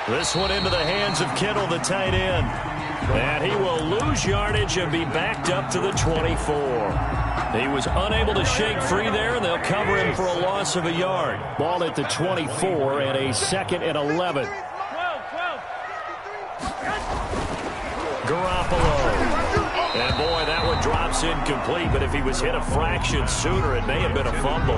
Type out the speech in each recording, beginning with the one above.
This one into the hands of Kittle, the tight end. And he will lose yardage and be backed up to the 24. He was unable to shake free there, and they'll cover him for a loss of a yard. Ball at the 24 and a 2nd and 11. Garoppolo. And, boy, that one drops incomplete, but if he was hit a fraction sooner, it may have been a fumble.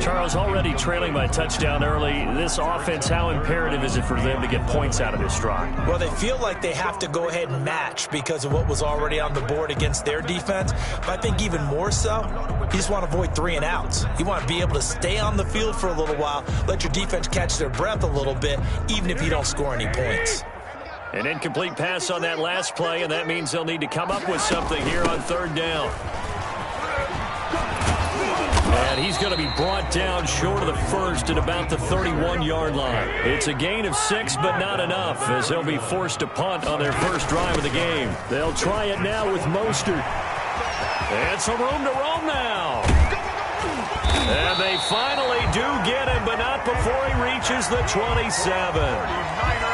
Charles, already trailing by touchdown early. This offense, how imperative is it for them to get points out of this drive? Well, they feel like they have to go ahead and match because of what was already on the board against their defense. But I think even more so, you just want to avoid 3 and outs. You want to be able to stay on the field for a little while, let your defense catch their breath a little bit, even if you don't score any points. An incomplete pass on that last play, and that means they'll need to come up with something here on 3rd down. And he's going to be brought down short of the first at about the 31-yard line. It's a gain of 6, but not enough, as they'll be forced to punt on their first drive of the game. They'll try it now with Mostert. And some room to roam now. And they finally do get him, but not before he reaches the 27.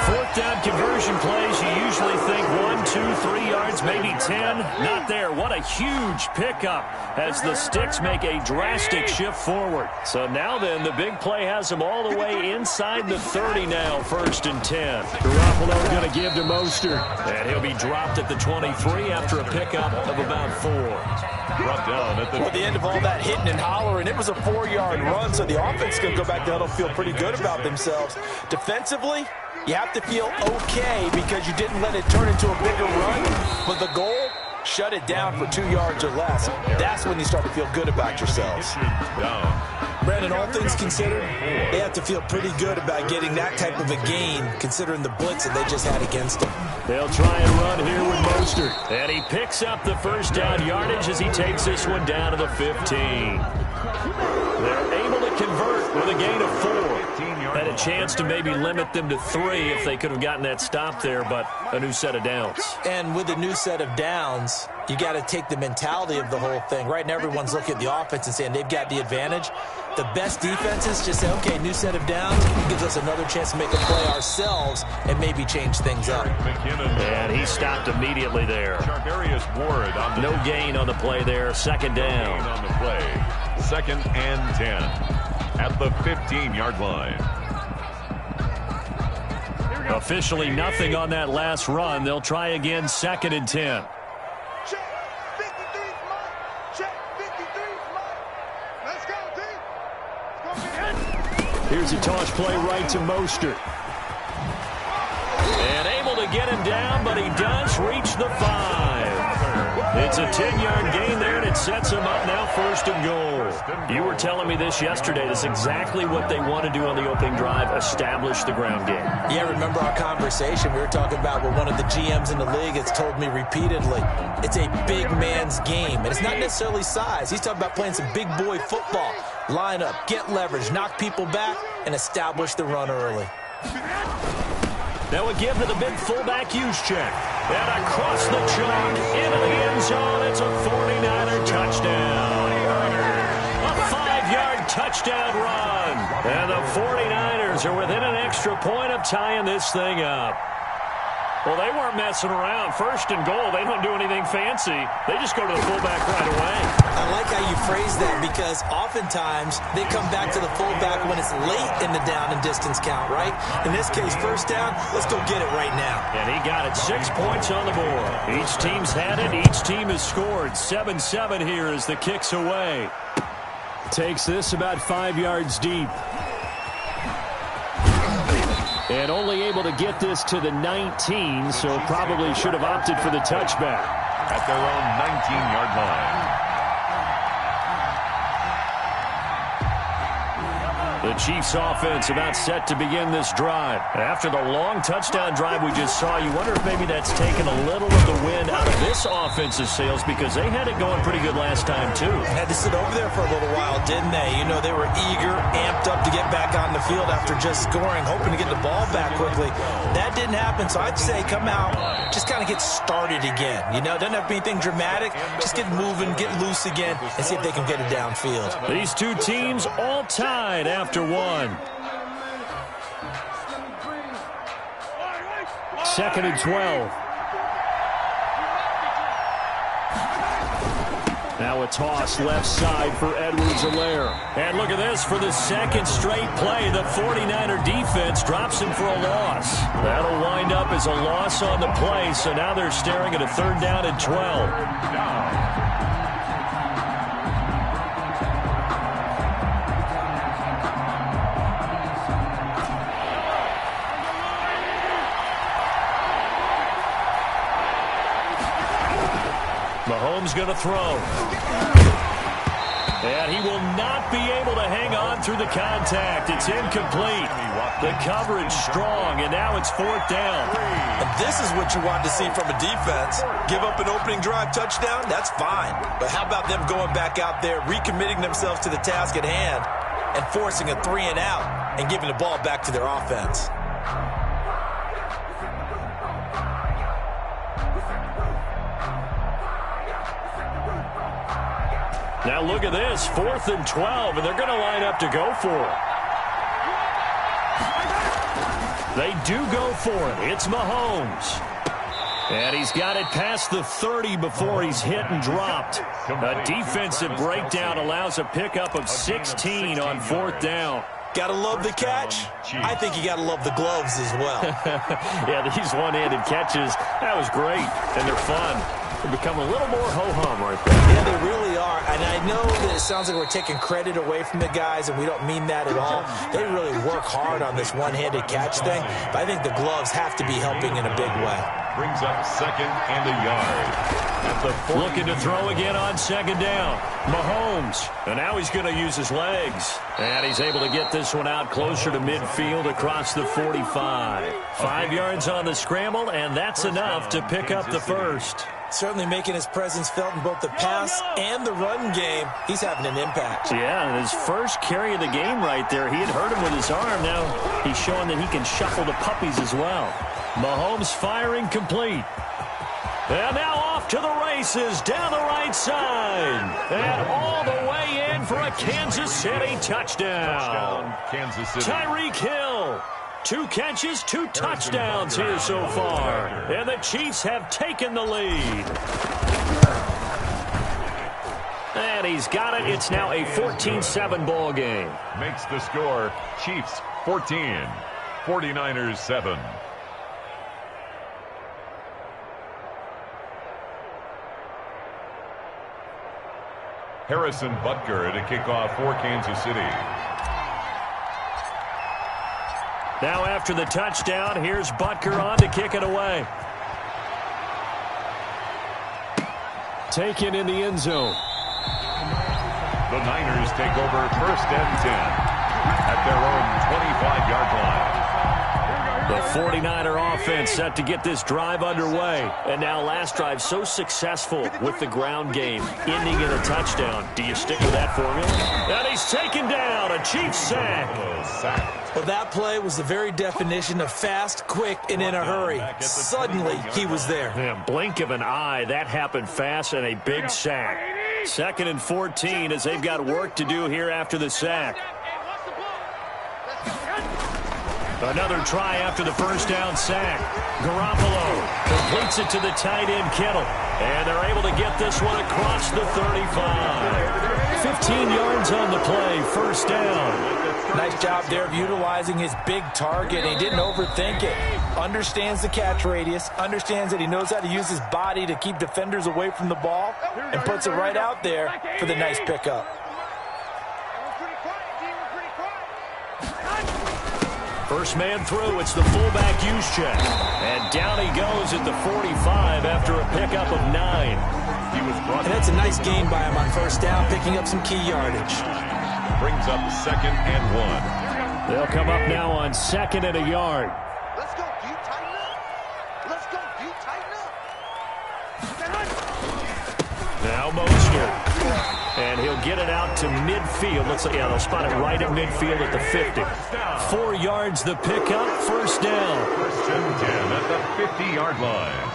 4th down conversion plays, you usually think 1, 2, 3 yards, maybe 10. Not there. What a huge pickup as the Sticks make a drastic shift forward. So now then, the big play has them all the way inside the 30 now, 1st and 10. Garoppolo going to give to Mostert. And he'll be dropped at the 23 after a pickup of about 4. Brought down at the end of all that hitting and hollering, it was a 4-yard run, so the offense is going to go back to huddle, feel pretty good about themselves. Defensively, you have to feel okay because you didn't let it turn into a bigger run, but the goal, shut it down for 2 yards or less. That's when you start to feel good about yourselves. Brandon, all things considered, they have to feel pretty good about getting that type of a gain considering the blitz that they just had against them. They'll try and run here with Mostert. And he picks up the 1st down yardage as he takes this one down to the 15. They're able to convert with a gain of 4. Had a chance to maybe limit them to 3 if they could have gotten that stop there, but a new set of downs. And with a new set of downs, you got to take the mentality of the whole thing. Right now, everyone's looking at the offense and saying they've got the advantage. The best defenses just say, okay, new set of downs gives us another chance to make a play ourselves and maybe change things up. And he stopped immediately there. No gain on the play there. 2nd down. On the play. 2nd and 10 at the 15-yard line. Officially nothing on that last run. They'll try again, 2nd and 10. Here's a toss play right to Mostert. And able to get him down, but he does reach the 5. It's a 10-yard gain there, and it sets him up now 1st and goal. You were telling me this yesterday. That's exactly what they want to do on the opening drive, establish the ground game. Yeah, remember our conversation. We were talking about what one of the GMs in the league has told me repeatedly. It's a big man's game, and it's not necessarily size. He's talking about playing some big boy football. Line up, get leverage, knock people back, and establish the run early. That would give to the big fullback Juszczyk. And across the chalk, into the end zone. It's a 49er touchdown. A 5-yard touchdown run. And the 49ers are within an extra point of tying this thing up. Well, they weren't messing around. 1st and goal, they don't do anything fancy. They just go to the fullback right away. I like how you phrase that because oftentimes they come back to the fullback when it's late in the down and distance count, right? In this case, 1st down, let's go get it right now. And he got it. 6 points on the board. Each team's had it. Each team has scored. 7-7 here as the kick's away. Takes this about 5 yards deep. And only able to get this to the 19, so probably should have opted for the touchback. At their own 19-yard line. The Chiefs offense about set to begin this drive. After the long touchdown drive we just saw, you wonder if maybe that's taken a little of the wind out of this offensive sails because they had it going pretty good last time too. Had to sit over there for a little while, didn't they? You know, they were eager, amped up to get back on the field after just scoring, hoping to get the ball back quickly. That didn't happen, so I'd say come out, just kind of get started again. You know, doesn't have to be anything dramatic. Just get moving, get loose again, and see if they can get it downfield. These two teams all tied after one. 2nd and 12. Now a toss left side for Edwards-Helaire. And look at this. For the second straight play, the 49er defense drops him for a loss. That'll wind up as a loss on the play, so now they're staring at a 3rd down and 12. Mahomes going to throw. And he will not be able to hang on through the contact. It's incomplete. The coverage strong, and now it's 4th down. And this is what you want to see from a defense. Give up an opening drive touchdown, that's fine. But how about them going back out there, recommitting themselves to the task at hand, and forcing a 3 and out, and giving the ball back to their offense. Now look at this, 4th and 12, and they're going to line up to go for it. They do go for it. It's Mahomes. And he's got it past the 30 before he's hit and dropped. A defensive breakdown allows a pickup of 16 on 4th down. Gotta love the catch. I think you gotta love the gloves as well. Yeah, these one-handed catches, that was great, and they're fun. They become a little more ho-hum right there. Yeah, they really are. And I know that it sounds like we're taking credit away from the guys, and we don't mean that at all. They really work hard on this one-handed catch thing, but I think the gloves have to be helping in a big way. Brings up 2nd and a yard. Looking to throw again on 2nd down. Mahomes. And now he's going to use his legs. And he's able to get this one out closer to midfield across the 45. 5 yards on the scramble, and that's enough to pick up the first. Certainly making his presence felt in both the pass and the run game. He's having an impact. Yeah, his first carry of the game right there. He had hurt him with his arm. Now he's showing that he can shuffle the puppies as well. Mahomes firing complete. And now off to the races down the right side. And all the way in for a Kansas City touchdown. Kansas City. Tyreek Hill. 2 catches, 2 touchdowns here so far. And the Chiefs have taken the lead. And he's got it. It's now a 14-7 ball game. Makes the score Chiefs 14, 49ers 7. Harrison Butker to kick off for Kansas City. Now after the touchdown, here's Butker on to kick it away. Taken in the end zone. The Niners take over 1st and 10 at their own 25-yard line. The 49er offense set to get this drive underway. And now last drive so successful with the ground game, ending in a touchdown. Do you stick with that formula? And he's taken down, a Chiefs sack. Well, that play was the very definition of fast, quick, and in a hurry. Suddenly, he was there. Yeah, blink of an eye, that happened fast, and a big sack. 2nd and 14 as they've got work to do here after the sack. Another try after the 1st down sack. Garoppolo completes it to the tight end Kittle. And they're able to get this one across the 35. 15 yards on the play, 1st down. Nice job there of utilizing his big target. He didn't overthink it. Understands the catch radius. Understands that he knows how to use his body to keep defenders away from the ball. And puts it right out there for the nice pickup. First man through, it's the fullback use check. And down he goes at the 45 after a pickup of 9. And that's a nice gain by him on 1st down, picking up some key yardage. Brings up 2nd and 1. They'll come up now on 2nd and a yard. Let's go, you tighten up. Let's go, you tighten up. Now Mostert. And he'll get it out to midfield. Looks like, yeah, they'll spot it right at midfield at the 50. 4 yards the pickup, 1st down. 1st and 10 at the 50-yard line.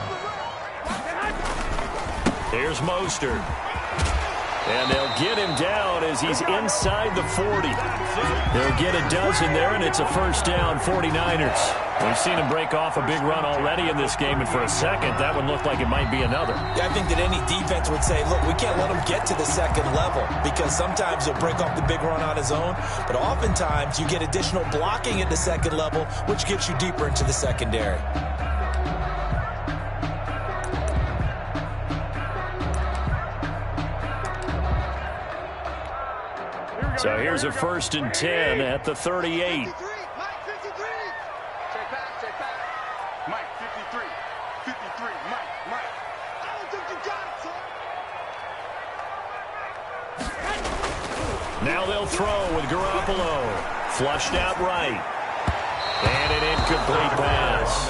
Here's Mostert. And they'll get him down as he's inside the 40. They'll get a dozen there, and it's a first down, 49ers. We've seen him break off a big run already in this game, and for a second, that one looked like it might be another. Yeah, I think that any defense would say, look, we can't let him get to the second level because sometimes he'll break off the big run on his own, but oftentimes you get additional blocking at the second level, which gets you deeper into the secondary. So here's a 1st and 10 at the 38. Mike 53. Check back. Mike 53. 53. Mike. I don't think you got it, son. Now they'll throw with Garoppolo. Flushed out right. And an incomplete pass.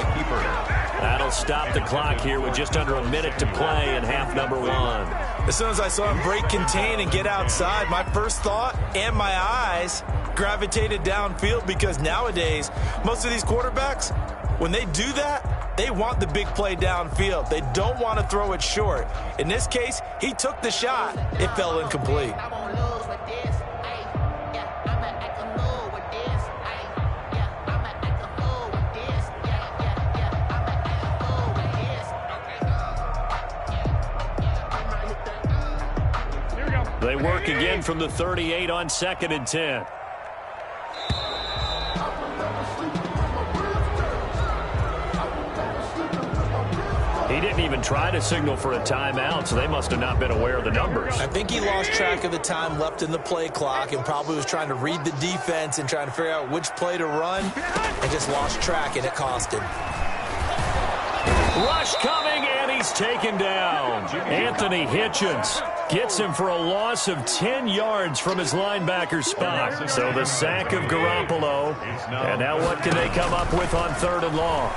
That'll stop the clock here with just under a minute to play in half number 1. As soon as I saw him break contain and get outside, my first thought and my eyes gravitated downfield because nowadays, most of these quarterbacks, when they do that, they want the big play downfield. They don't want to throw it short. In this case, he took the shot. It fell incomplete. They work again from the 38 on 2nd and 10. He didn't even try to signal for a timeout, so they must have not been aware of the numbers. I think he lost track of the time left in the play clock and probably was trying to read the defense and trying to figure out which play to run and just lost track, and it cost him. Rush coming, and he's taken down. Anthony Hitchens gets him for a loss of 10 yards from his linebacker spot. So the sack of Garoppolo. And now what can they come up with on 3rd and long?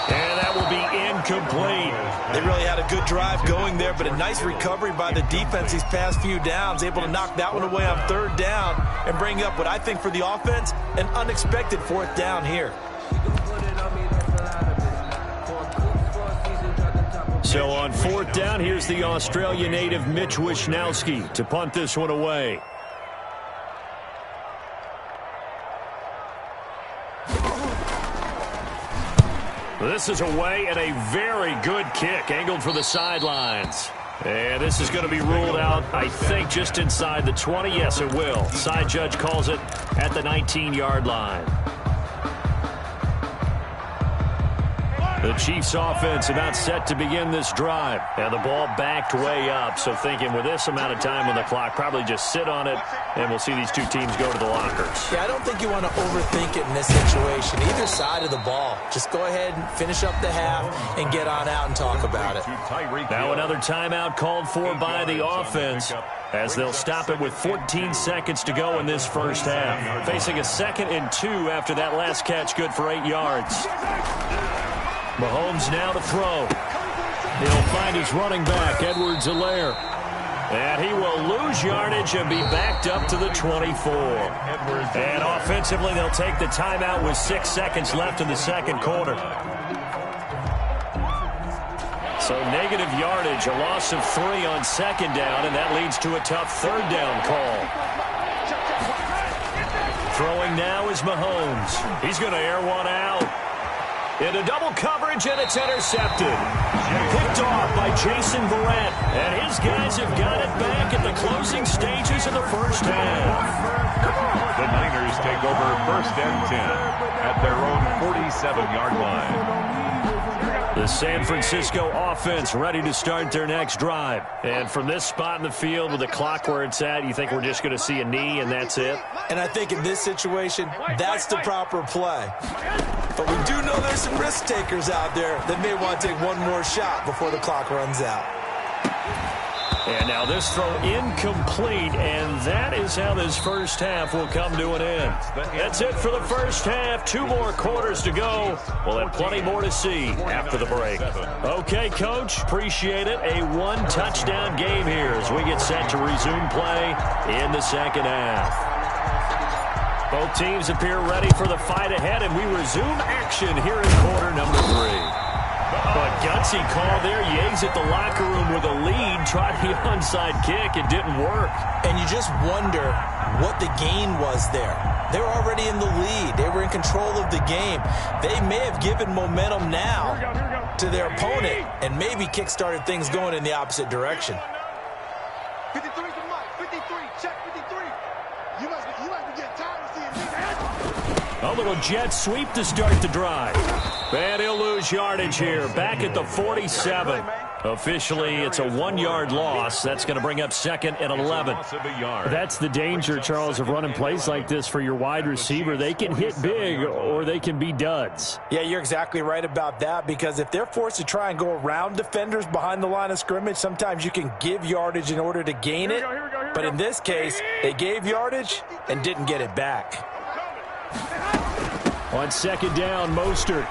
And that will be incomplete. They really had a good drive going there, but a nice recovery by the defense these past few downs, able to knock that one away on 3rd down and bring up what I think for the offense, an unexpected 4th down here. So on 4th down, here's the Australia native Mitch Wishnowsky to punt this one away. This is away and a very good kick, angled for the sidelines. And this is going to be ruled out, I think, just inside the 20. Yes, it will. Side judge calls it at the 19-yard line. The Chiefs offense about set to begin this drive. And the ball backed way up. So thinking with this amount of time on the clock, probably just sit on it, and we'll see these two teams go to the lockers. Yeah, I don't think you want to overthink it in this situation. Either side of the ball. Just go ahead and finish up the half and get on out and talk about it. Now another timeout called for by the offense, as they'll stop it with 14 seconds to go in this first half. Facing a 2nd and 2 after that last catch, good for 8 yards. Mahomes now to throw. He'll find his running back, Edwards-Helaire. And he will lose yardage and be backed up to the 24. And offensively, they'll take the timeout with 6 seconds left in the 2nd quarter. So negative yardage, a loss of 3 on 2nd down, and that leads to a tough 3rd down call. Throwing now is Mahomes. He's going to air one out. Into double coverage, and it's intercepted. Picked off by Jason Verrett. And his guys have got it back at the closing stages of the first half. The Niners take over 1st and 10 at their own 47-yard line. The San Francisco offense ready to start their next drive. And from this spot in the field with the clock where it's at, you think we're just going to see a knee and that's it? And I think in this situation, that's the proper play. But we do know there's some risk takers out there that may want to take one more shot before the clock runs out. And now this throw incomplete, and that is how this first half will come to an end. That's it for the first half. 2 more quarters to go. We'll have plenty more to see after the break. Okay, Coach, appreciate it. A 1-touchdown game here as we get set to resume play in the second half. Both teams appear ready for the fight ahead, and we resume action here in quarter number 3. But gutsy call there. You exit the locker room with a lead. Tried the onside kick. It didn't work. And you just wonder what the gain was there. They were already in the lead. They were in control of the game. They may have given momentum now to their opponent and maybe kick-started things going in the opposite direction. 53 to Mike. 53. Check 53. You must be getting tired of seeing me. A little jet sweep to start the drive. And he'll lose yardage here. Back at the 47. Officially, it's a 1-yard loss. That's going to bring up 2nd and 11. That's the danger, Charles, of running plays like this for your wide receiver. They can hit big or they can be duds. Yeah, you're exactly right about that, because if they're forced to try and go around defenders behind the line of scrimmage, sometimes you can give yardage in order to gain it. But in this case, they gave yardage and didn't get it back. On 2nd down, Mostert.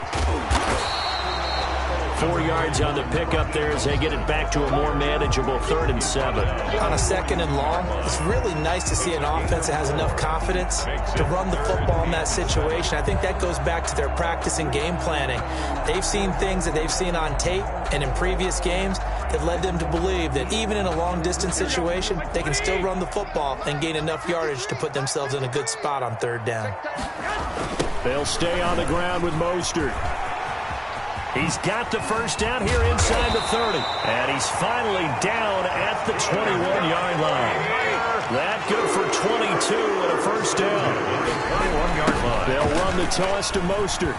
4 yards on the pickup there as they get it back to a more manageable 3rd and 7. On a 2nd and long, it's really nice to see an offense that has enough confidence to run the football in that situation. I think that goes back to their practice and game planning. They've seen things that they've seen on tape and in previous games that led them to believe that even in a long-distance situation, they can still run the football and gain enough yardage to put themselves in a good spot on 3rd down. They'll stay on the ground with Mostert. He's got the first down here inside the 30. And he's finally down at the 21-yard line. That good for 22 and a first down. 21-yard line. They'll run the toss to Mostert.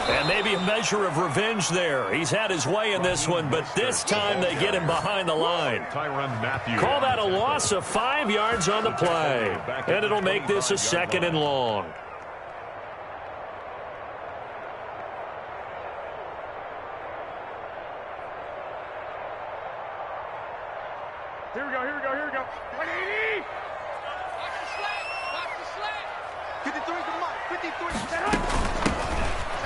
And maybe a measure of revenge there. He's had his way in this one, but this time they get him behind the line. Call that a loss of 5 yards on the play. And it'll make this a 2nd and long. Here we go. 180. Watch the slant. 53 to Mike. 53.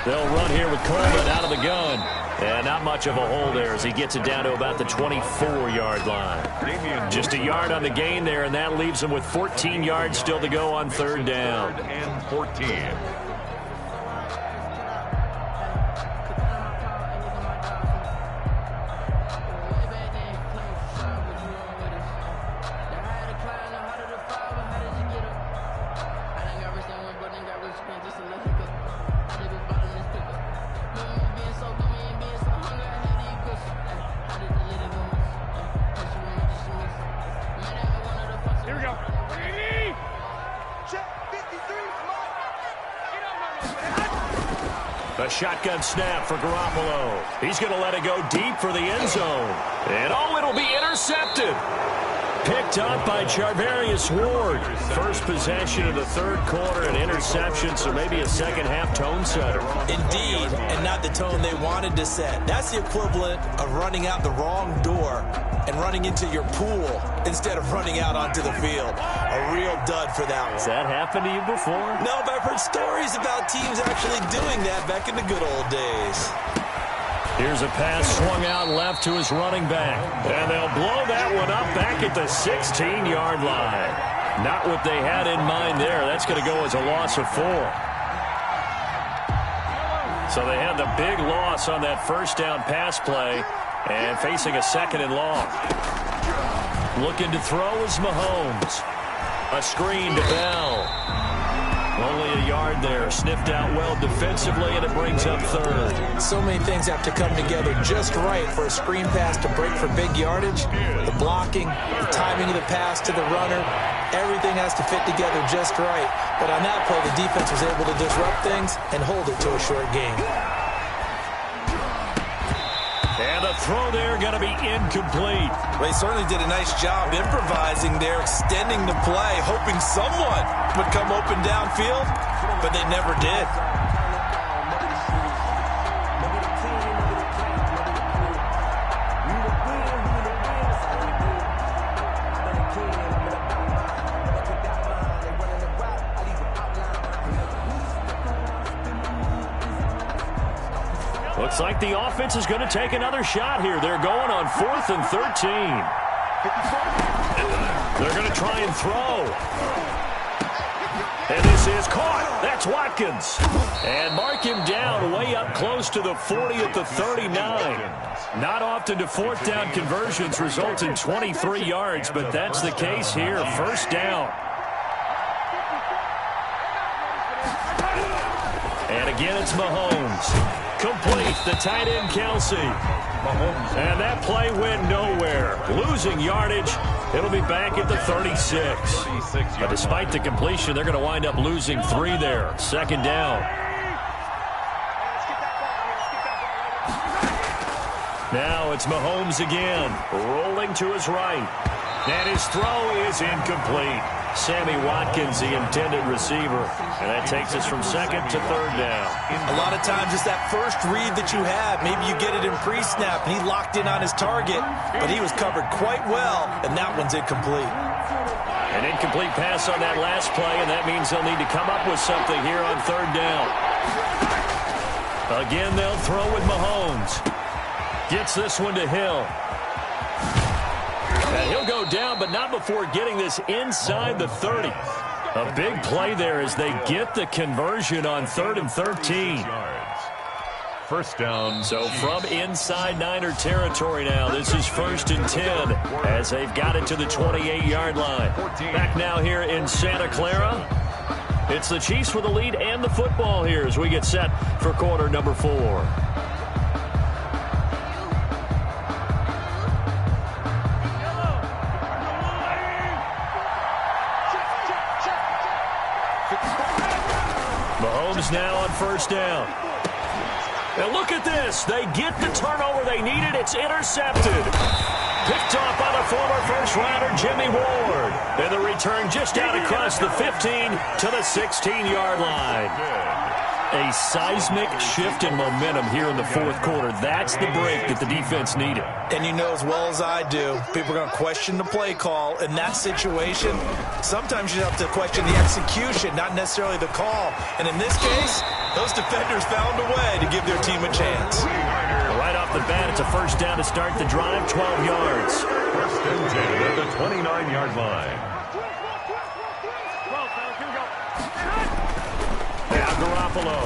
They'll run here with Coleman out of the gun. And not much of a hole there as he gets it down to about the 24-yard line. Just a yard on the gain there, and that leaves him with 14 yards still to go on 3rd down. And 14. A shotgun snap for Garoppolo. He's going to let it go deep for the end zone. And it'll be intercepted. Picked up by Charvarius Ward. First possession of the 3rd quarter, an interception, so maybe a second-half tone setter. Indeed, and not the tone they wanted to set. That's the equivalent of running out the wrong door and running into your pool instead of running out onto the field. A real dud for that one. Has that happened to you before? No, but I've heard stories about teams actually doing that back in the good old days. Here's a pass swung out left to his running back. And they'll blow that one up back at the 16-yard line. Not what they had in mind there. That's going to go as a loss of 4. So they had the big loss on that first down pass play and facing a 2nd and long. Looking to throw is Mahomes. A screen to Bell. Only a yard there. Sniffed out well defensively, and it brings up 3rd. So many things have to come together just right for a screen pass to break for big yardage. The blocking, the timing of the pass to the runner, everything has to fit together just right. But on that play, the defense was able to disrupt things and hold it to a short game. And the throw there going to be incomplete. They certainly did a nice job improvising there, extending the play, hoping someone would come open downfield, but they never did. Looks like the offense is going to take another shot here. They're going on 4th and 13. They're going to try and throw. And this is caught. That's Watkins. Watkins. And mark him down way up close to the 40 at the 39. Not often do fourth down conversions result in 23 yards, but that's the case here. First down. And again, it's Mahomes. Complete, the tight end, Kelsey. And that play went nowhere. Losing yardage. It'll be back at the 36. But despite the completion, they're going to wind up losing 3 there. Second down. Now it's Mahomes again. Rolling to his right. And his throw is incomplete. Sammy Watkins, the intended receiver. And that takes us from second to third down. A lot of times it's that first read that you have. Maybe you get it in pre-snap, and he locked in on his target, but he was covered quite well, and that one's incomplete. An incomplete pass on that last play, and that means they'll need to come up with something here on third down. Again, they'll throw with Mahomes. Gets this one to Hill. And he'll go down, but not before getting this inside the 30. A big play there as they get the conversion on 3rd and 13. First down. So from inside Niner territory now, this is 1st and 10 as they've got it to the 28-yard line. Back now here in Santa Clara. It's the Chiefs with the lead and the football here as we get set for quarter number 4. Mahomes now on first down. And look at this. They get the turnover they needed. It's intercepted. Picked off by the former first-rounder Jimmy Ward. And the return just out across the 15 to the 16-yard line. A seismic shift in momentum here in the fourth quarter. That's the break that the defense needed. And you know as well as I do, people are going to question the play call. In that situation, sometimes you have to question the execution, not necessarily the call. And in this case, those defenders found a way to give their team a chance. Right off the bat, it's a first down to start the drive, 12 yards. First and 10 at the 29-yard line. Garoppolo.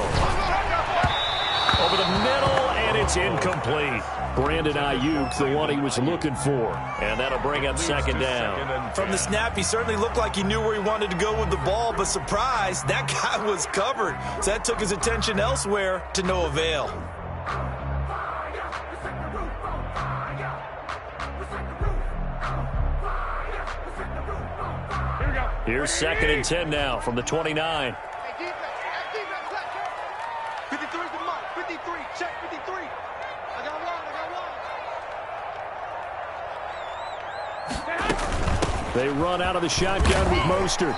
Over the middle, and it's incomplete. Brandon Ayuk, the one he was looking for. And that'll bring up second down. From the snap, he certainly looked like he knew where he wanted to go with the ball, but surprise, that guy was covered. So that took his attention elsewhere to no avail. Here's 2nd and 10 now from the 29. 53 to Mike. 53. Check 53. I got one. They run out of the shotgun with Mostert.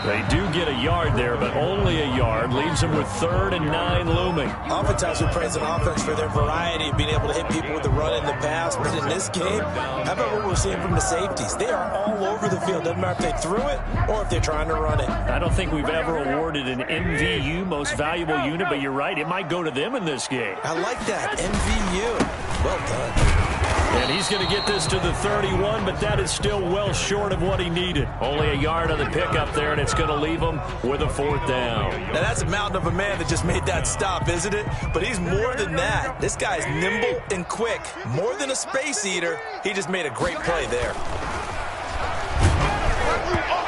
They do get a yard there, but only a yard. Leaves them with 3rd and 9 looming. Oftentimes we praise an offense for their variety of being able to hit people with the run and the pass. But in this game, how about what we're seeing from the safeties? They are all over the field. Doesn't matter if they threw it or if they're trying to run it. I don't think we've ever awarded an MVU, most valuable unit, but you're right. It might go to them in this game. I like that. MVU. Well done. And he's going to get this to the 31, but that is still well short of what he needed. Only a yard on the pickup there, and it's going to leave him with a 4th down. Now, that's a mountain of a man that just made that stop, isn't it? But he's more than that. This guy's nimble and quick. More than a space eater, he just made a great play there.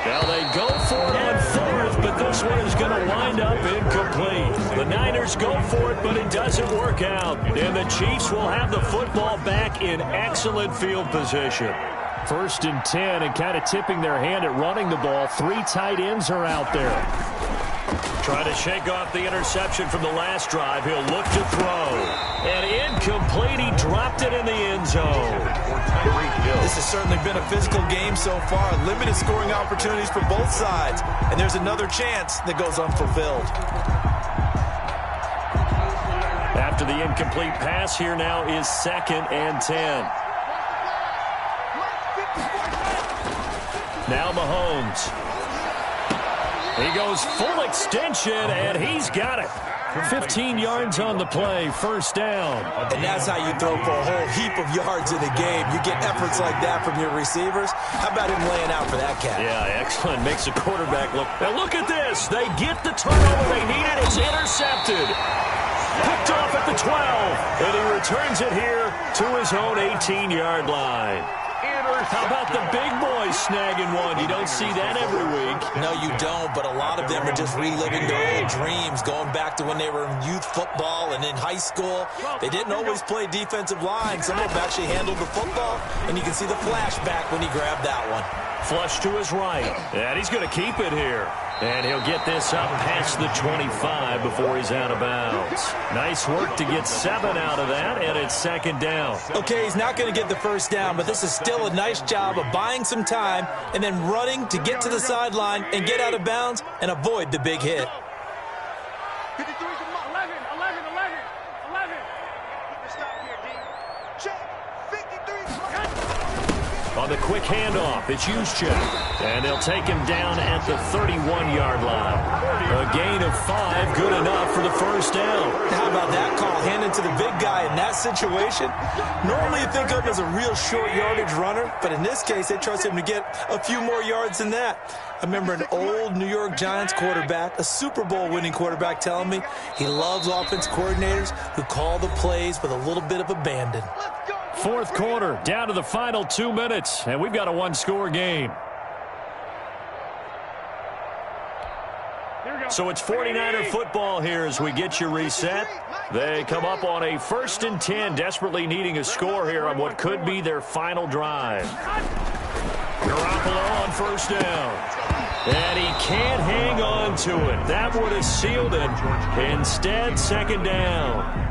Now they go for it on 4th, but this one is going to wind up incomplete. The Niners go for it, but it doesn't work out. And the Chiefs will have the football back in excellent field position. 1st and 10, and kind of tipping their hand at running the ball. 3 tight ends are out there. Trying to shake off the interception from the last drive. He'll look to throw. And incomplete. He dropped it in the end zone. This has certainly been a physical game so far. Limited scoring opportunities for both sides. And there's another chance that goes unfulfilled. After the incomplete pass, here now is 2nd and 10. Now Mahomes. He goes full extension, and he's got it. 15 yards on the play, first down. And that's how you throw for a whole heap of yards in a game. You get efforts like that from your receivers. How about him laying out for that cat? Yeah, excellent. Makes the quarterback look. Now look at this. They get the turnover they needed. It's intercepted. Picked off at the 12. And he returns it here to his own 18-yard line. How about the big boys snagging one? You don't see that every week. No, you don't, but a lot of them are just reliving their old dreams, going back to when they were in youth football and in high school. They didn't always play defensive line. Some of them actually handled the football, and you can see the flashback when he grabbed that one. Flush to his right, and he's going to keep it here. And he'll get this up past the 25 before he's out of bounds. Nice work to get 7 out of that, and it's second down. Okay, he's not going to get the first down, but this is still a nice job of buying some time and then running to get to the sideline and get out of bounds and avoid the big hit. 53, 11. Stop here, D. Check. 53. On the quick handoff, it's Juszczyk. And they'll take him down at the 31-yard line. A gain of 5, good enough for the first down. How about that call? Handed to the big guy in that situation. Normally you think of him as a real short yardage runner, but in this case, they trust him to get a few more yards than that. I remember an old New York Giants quarterback, a Super Bowl winning quarterback, telling me he loves offense coordinators who call the plays with a little bit of abandon. Fourth quarter, down to the final 2 minutes, and we've got a one-score game. So it's 49er football here as we get you reset. They come up on a 1st and 10, desperately needing a score here on what could be their final drive. Garoppolo on first down. And he can't hang on to it. That would have sealed it. Instead, second down.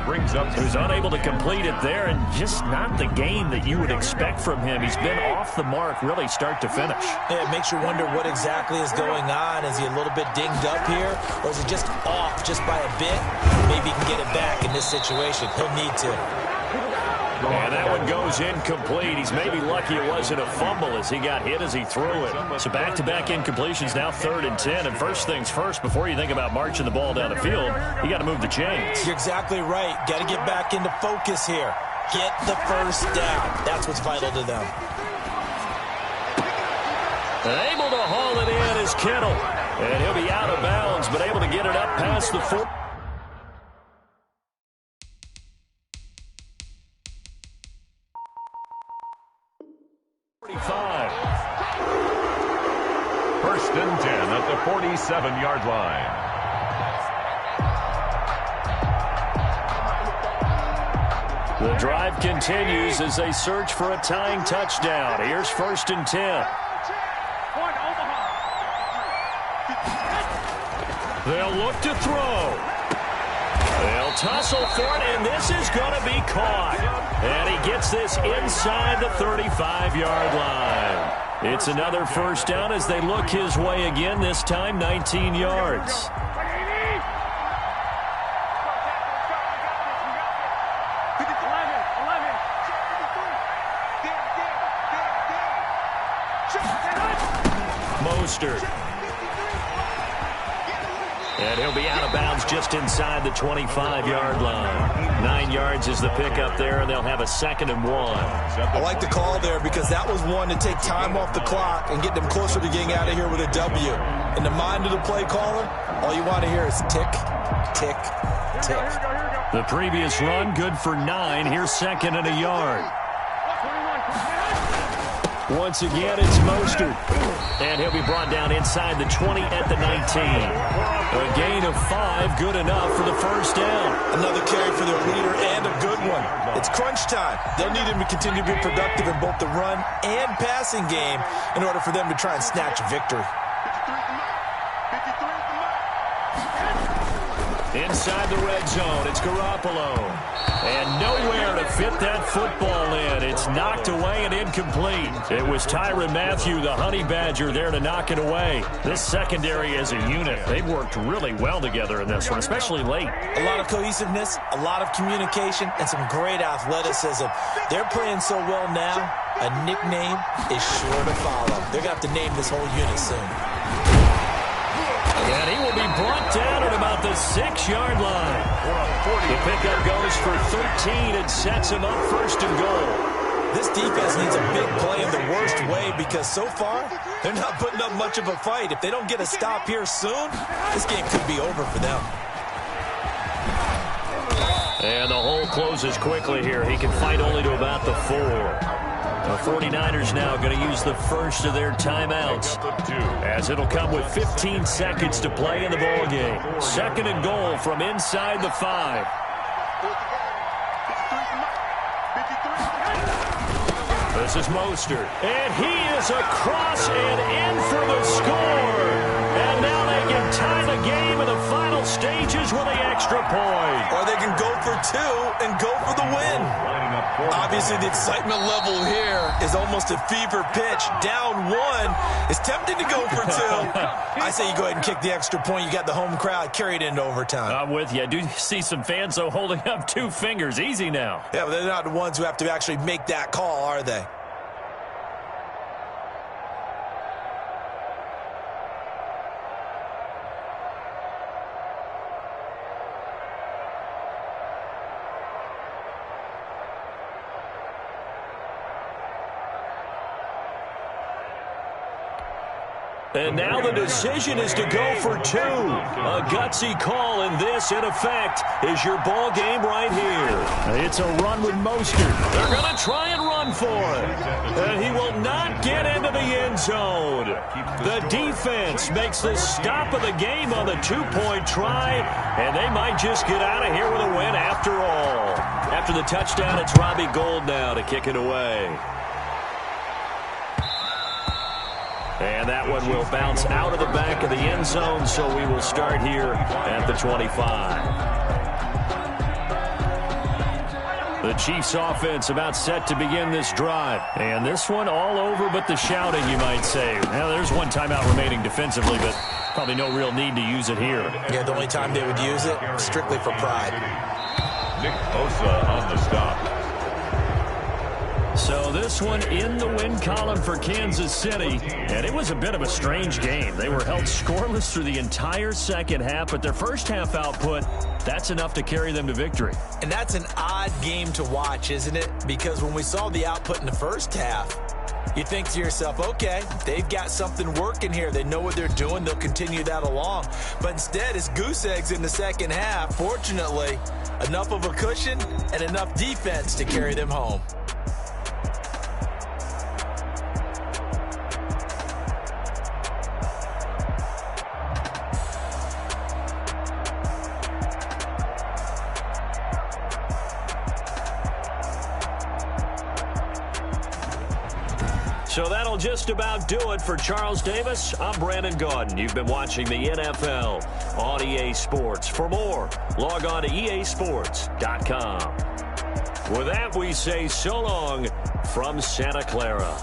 Who's unable to complete it there, and just not the game that you would expect from him. He's been off the mark really start to finish. Yeah, it makes you wonder what exactly is going on. Is he a little bit dinged up here, or is it just off just by a bit? Maybe he can get it back in this situation. He'll need to. And that one goes incomplete. He's maybe lucky it wasn't a fumble as he got hit as he threw it. So back-to-back incompletions, now 3rd and 10. And first things first, before you think about marching the ball down the field, you got to move the chains. You're exactly right. Got to get back into focus here. Get the first down. That's what's vital to them. Able to haul it in is Kittle. And he'll be out of bounds, but able to get it up past the 4. First and 10 at the 47-yard line. The drive continues as they search for a tying touchdown. Here's 1st and 10. They'll look to throw. They'll tussle for it, and this is going to be caught. And he gets this inside the 35-yard line. It's another first down as they look his way again, this time 19 yards. Mostert. And he'll be out of bounds just inside the 25-yard line. 9 yards is the pickup there, and they'll have a 2nd and 1. I like the call there because that was one to take time off the clock and get them closer to getting out of here with a W. In the mind of the play caller, all you want to hear is tick, tick, tick. The previous run, good for 9. Here's 2nd and a yard. Once again, it's Mostert. And he'll be brought down inside the 20 at the 19. A gain of 5, good enough for the first down. Another carry for their leader and a good one. It's crunch time. They'll need him to continue to be productive in both the run and passing game in order for them to try and snatch a victory. Inside the red zone, it's Garoppolo. And nowhere to fit that football in. It's knocked away and incomplete. It was Tyrann Mathieu, the Honey Badger, there to knock it away. This secondary as a unit, they've worked really well together in this one, especially late. A lot of cohesiveness, a lot of communication, and some great athleticism. They're playing so well now, a nickname is sure to follow. They're going to have to name this whole unit soon. And he will be brought down at about the 6-yard line. The pickup goes for 13 and sets him up first and goal. This defense needs a big play in the worst way because so far, they're not putting up much of a fight. If they don't get a stop here soon, this game could be over for them. And the hole closes quickly here. He can fight only to about the 4. The 49ers now going to use the first of their timeouts, as it'll come with 15 seconds to play in the ball game. Second and goal from inside the 5. This is Mostert, and he is across and in for the score. And now they can tie the game in the final stages with the extra point. Or they can go for 2 and go for the win. Obviously, the excitement level here is almost a fever pitch. Down 1. It's tempting to go for 2. I say you go ahead and kick the extra point. You got the home crowd carried into overtime. I'm with you. I do see some fans, though, holding up 2 fingers. Easy now. Yeah, but they're not the ones who have to actually make that call, are they? And now the decision is to go for 2. A gutsy call, and this, in effect, is your ball game right here. It's a run with Mostert. They're going to try and run for it. And he will not get into the end zone. The defense makes the stop of the game on the 2-point try, and they might just get out of here with a win after all. After the touchdown, it's Robbie Gould now to kick it away. And that one will bounce out of the back of the end zone, so we will start here at the 25. The Chiefs offense about set to begin this drive. And this one all over but the shouting, you might say. Now, there's one timeout remaining defensively, but probably no real need to use it here. Yeah, the only time they would use it, strictly for pride. Nick Bosa on the stop. So this one in the win column for Kansas City, and it was a bit of a strange game. They were held scoreless through the entire second half, but their first half output, that's enough to carry them to victory. And that's an odd game to watch, isn't it? Because when we saw the output in the first half, you think to yourself, okay, they've got something working here. They know what they're doing. They'll continue that along. But instead, it's goose eggs in the second half. Fortunately, enough of a cushion and enough defense to carry them home. So that'll just about do it for Charles Davis. I'm Brandon Gaudin. You've been watching the NFL on EA Sports. For more, log on to easports.com. With that, we say so long from Santa Clara.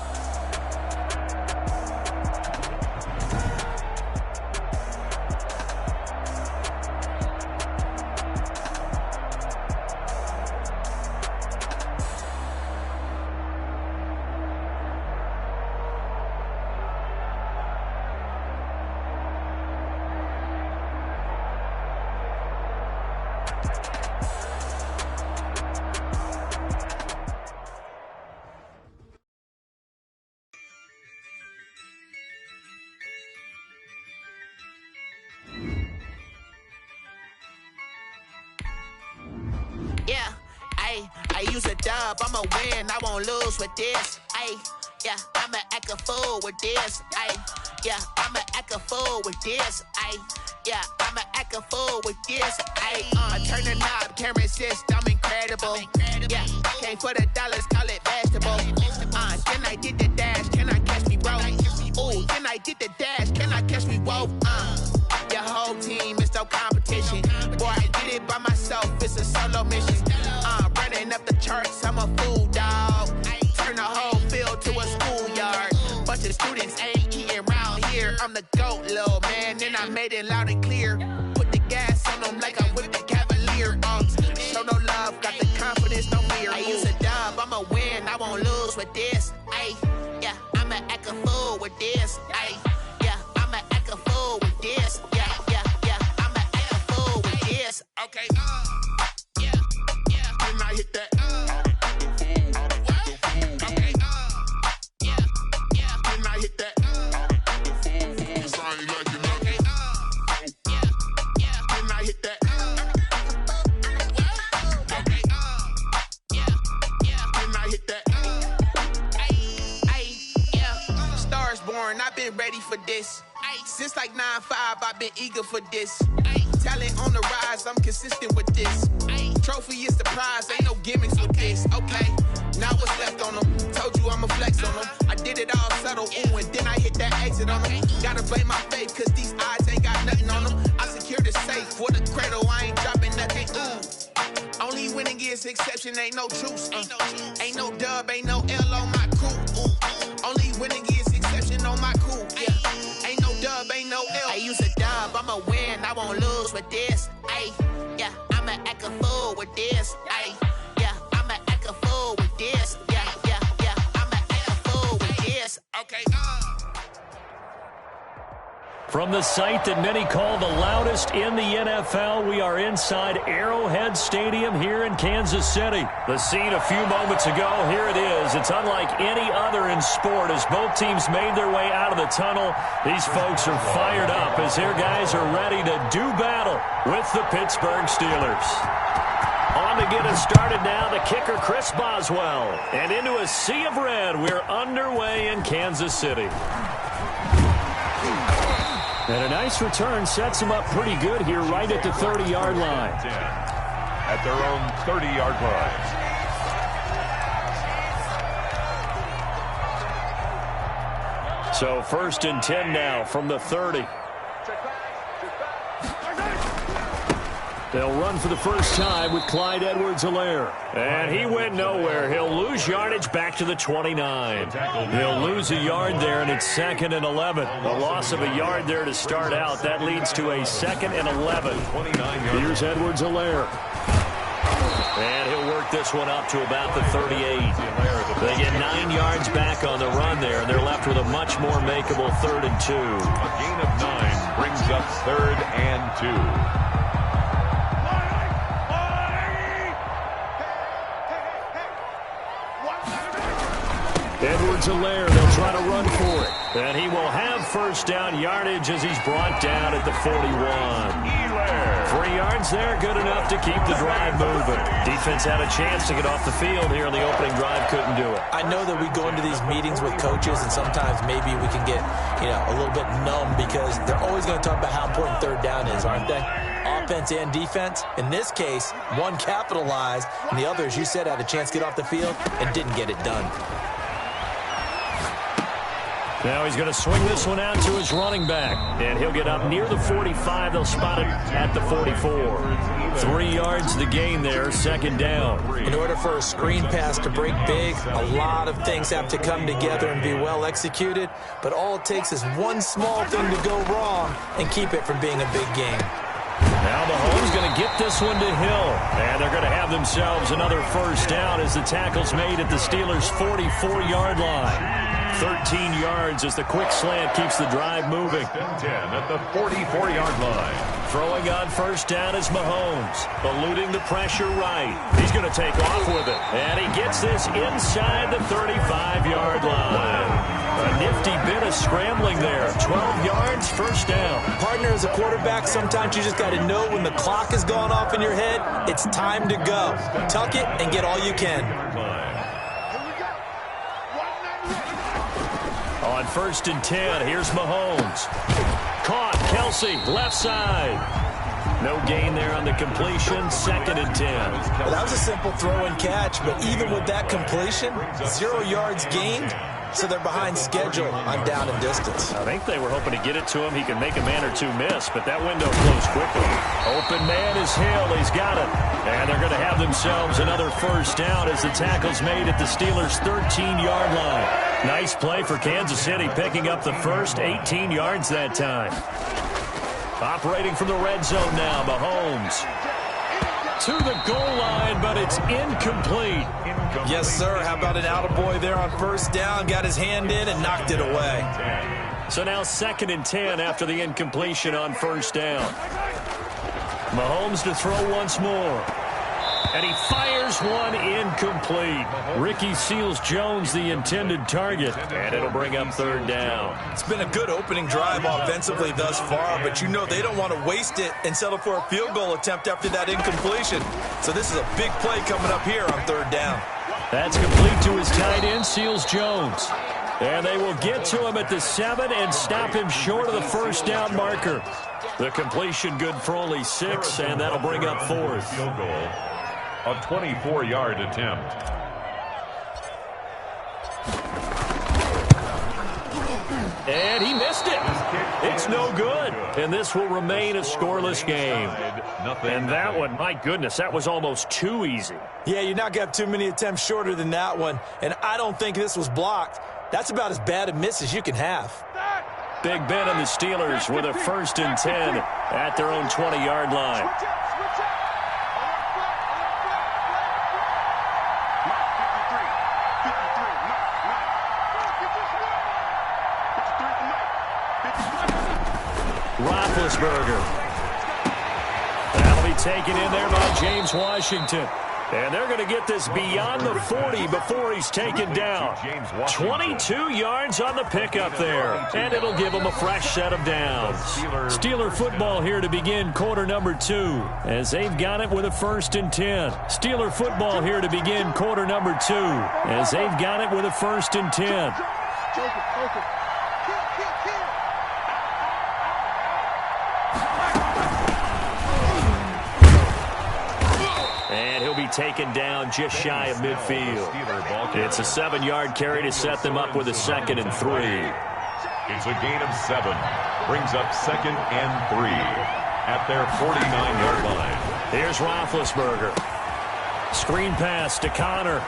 I use a dub, I'ma win, I won't lose with this. Yeah, I'ma act a fool with this. Yeah, I'ma act a fool with this. Yeah, I'ma act a fool with this. Turn the knob, can't resist, I'm incredible. Yeah, came for the dollars, call it vegetable. Then I did the dash, can I catch me, bro? Ooh, then I did the dash, can I catch me, whoa? Your whole team is no competition. Boy, I did it by myself, it's a solo mission. Running up the charts, I'm a fool, dog. Turn the whole field to a schoolyard. Bunch of students ain't eating round here. I'm the GOAT, little man, and I made it loud and clear. Put the gas on them like I'm with the Cavalier. Show no love, got the confidence, no fear. I use a dub, I'ma win, I won't lose with this. Yeah, I'ma act a fool with this. Yeah, I'ma act a fool with this. Yeah. for this. Since like 9-5, I've been eager for this. Talent on the rise, I'm consistent with this. Trophy is the prize, ain't no gimmicks with this. Okay, now what's left on them? Told you I'ma flex on them. I did it all subtle, ooh, and then I hit that exit on them. Gotta blame my faith, cause these odds ain't got nothing on them. I secured the safe for the cradle, I ain't dropping nothing, ooh. Only winning is exception, ain't no truce. Ain't no dub, ain't no L on my crew. Only winning is exception on my crew. Yeah. Ain't no dub, ain't no L. I use a dub, I'ma win, I won't lose with this. Ay, yeah, I'ma act a fool with this. Ay, yeah, I'ma act a fool with this. Yeah, yeah, yeah, I'ma act a fool with this. Okay, From the site that many call the loudest in the NFL, we are inside Arrowhead Stadium here in Kansas City. The scene a few moments ago, here it is. It's unlike any other in sport as both teams made their way out of the tunnel. These folks are fired up as their guys are ready to do battle with the Pittsburgh Steelers. On to get us started now, the kicker Chris Boswell. And into a sea of red, we're underway in Kansas City. And a nice return sets them up pretty good here right at the 30-yard line. At their own 30-yard line. So 1st and 10 now from the 30. They'll run for the first time with Clyde Edwards-Helaire. And he went nowhere. He'll lose yardage back to the 29. He'll lose a yard there, and it's 2nd and 11. A loss of a yard there to start out. That leads to a 2nd and 11. Here's Edwards-Helaire. And he'll work this one up to about the 38. They get 9 yards back on the run there, and they're left with a much more makeable 3rd and 2. A gain of 9 brings up 3rd and 2. Edwards-Helaire, they'll try to run for it. And he will have first down yardage as he's brought down at the 41. 3 yards there, good enough to keep the drive moving. Defense had a chance to get off the field here in the opening drive, couldn't do it. I know that we go into these meetings with coaches, and sometimes maybe we can get, a little bit numb because they're always going to talk about how important 3rd down is, aren't they? Offense and defense. In this case, one capitalized, and the other, as you said, had a chance to get off the field and didn't get it done. Now he's going to swing this one out to his running back. And he'll get up near the 45. They'll spot it at the 44. 3 yards the gain there, 2nd down. In order for a screen pass to break big, a lot of things have to come together and be well executed. But all it takes is one small thing to go wrong and keep it from being a big game. Now Mahomes going to get this one to Hill. And they're going to have themselves another first down as the tackle's made at the Steelers' 44-yard line. 13 yards as the quick slant keeps the drive moving. 10 at the 44-yard line. Throwing on first down is Mahomes, eluding the pressure right. He's going to take off with it. And he gets this inside the 35-yard line. A nifty bit of scrambling there. 12 yards, first down. Partner, as a quarterback, sometimes you just got to know when the clock has gone off in your head, it's time to go. Tuck it and get all you can. On 1st and 10, here's Mahomes. Caught, Kelsey, left side. No gain there on the completion, 2nd and 10. Well, that was a simple throw and catch, but even with that completion, 0 yards gained, so they're behind schedule on down and distance. I think they were hoping to get it to him. He could make a man or two miss, but that window closed quickly. Open man is Hill. He's got it. And they're going to have themselves another first down as the tackle's made at the Steelers' 13-yard line. Nice play for Kansas City, picking up the first 18 yards that time. Operating from the red zone now, Mahomes. To the goal line, but it's incomplete. Yes, sir. How about an attaboy there on first down? Got his hand in and knocked it away. So now 2nd and 10 after the incompletion on first down. Mahomes to throw once more. And he fires one incomplete. Ricky Seals-Jones, the intended target. And it'll bring up 3rd down. It's been a good opening drive offensively thus far, but you know they don't want to waste it and settle for a field goal attempt after that incompletion. So this is a big play coming up here on 3rd down. That's complete to his tight end, Seals-Jones. And they will get to him at the 7 and stop him short of the first down marker. The completion good for only 6, and that'll bring up 4th. Field goal, a 24-yard attempt. And he missed it. It's no good. And this will remain a scoreless game. And that one, my goodness, that was almost too easy. Yeah, you're not going to have too many attempts shorter than that one. And I don't think this was blocked. That's about as bad a miss as you can have. Big Ben and the Steelers with a 1st and 10 at their own 20-yard line. Roethlisberger. That'll be taken in there by James Washington. And they're going to get this beyond the 40 before he's taken down. 22 yards on the pickup there. And it'll give him a fresh set of downs. Steeler football here to begin quarter number 2. As they've got it with a 1st and 10. Steeler football here to begin quarter number 2. As they've got it with a 1st and 10. Taken down just shy of midfield. It's a 7-yard carry to set them up with a 2nd and 3. It's a gain of 7. Brings up 2nd and 3 at their 49-yard line. Here's Roethlisberger. Screen pass to Connor.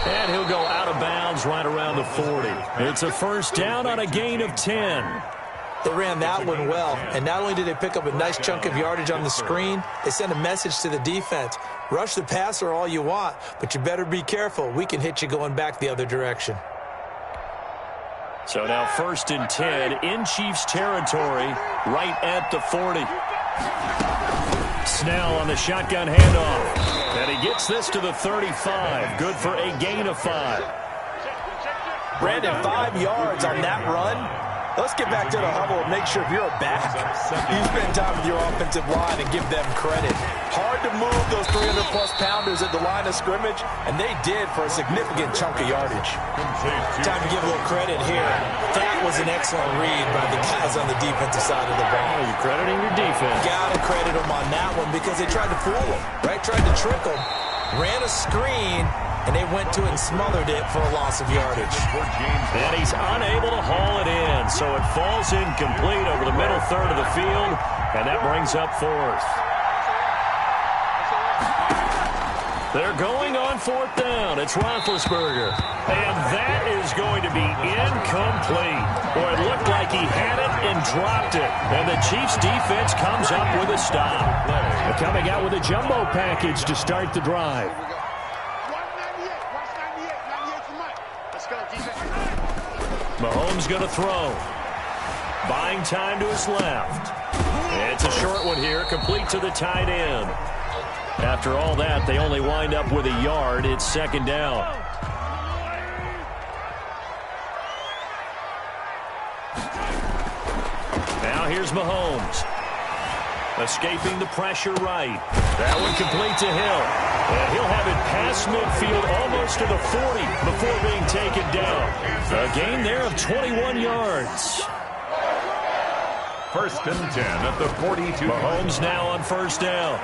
And he'll go out of bounds right around the 40. It's a 1st down on a gain of 10. They ran that one well, and not only did they pick up a nice chunk of yardage on the screen, they sent a message to the defense. Rush the passer all you want, but you better be careful. We can hit you going back the other direction. So now 1st and 10 in Chiefs territory, right at the 40. Snell on the shotgun handoff. And he gets this to the 35. Good for a gain of 5. Brandon, 5 yards on that run. Let's get back to the huddle and make sure if you're a back, you spend time with your offensive line and give them credit. Hard to move those 300-plus pounders at the line of scrimmage, and they did for a significant chunk of yardage. Time to give a little credit here. That was an excellent read by the guys on the defensive side of the ball. You're crediting your defense. Got to credit them on that one because they tried to fool them, right? Tried to trick them, ran a screen, and they went to it and smothered it for a loss of yardage. And he's unable to haul it in, so it falls incomplete over the middle third of the field, and that brings up 4th. They're going on 4th down. It's Roethlisberger. And that is going to be incomplete. Boy, it looked like he had it and dropped it. And the Chiefs defense comes up with a stop. They're coming out with a jumbo package to start the drive. Mahomes going to throw. Buying time to his left. It's a short one here, complete to the tight end. After all that, they only wind up with a yard. It's 2nd down. Now here's Mahomes. Escaping the pressure right. That one complete to Hill. And he'll have it past midfield almost to the 40 before being taken down. A gain there of 21 yards. 1st and 10 at the 42. Mahomes now on 1st down.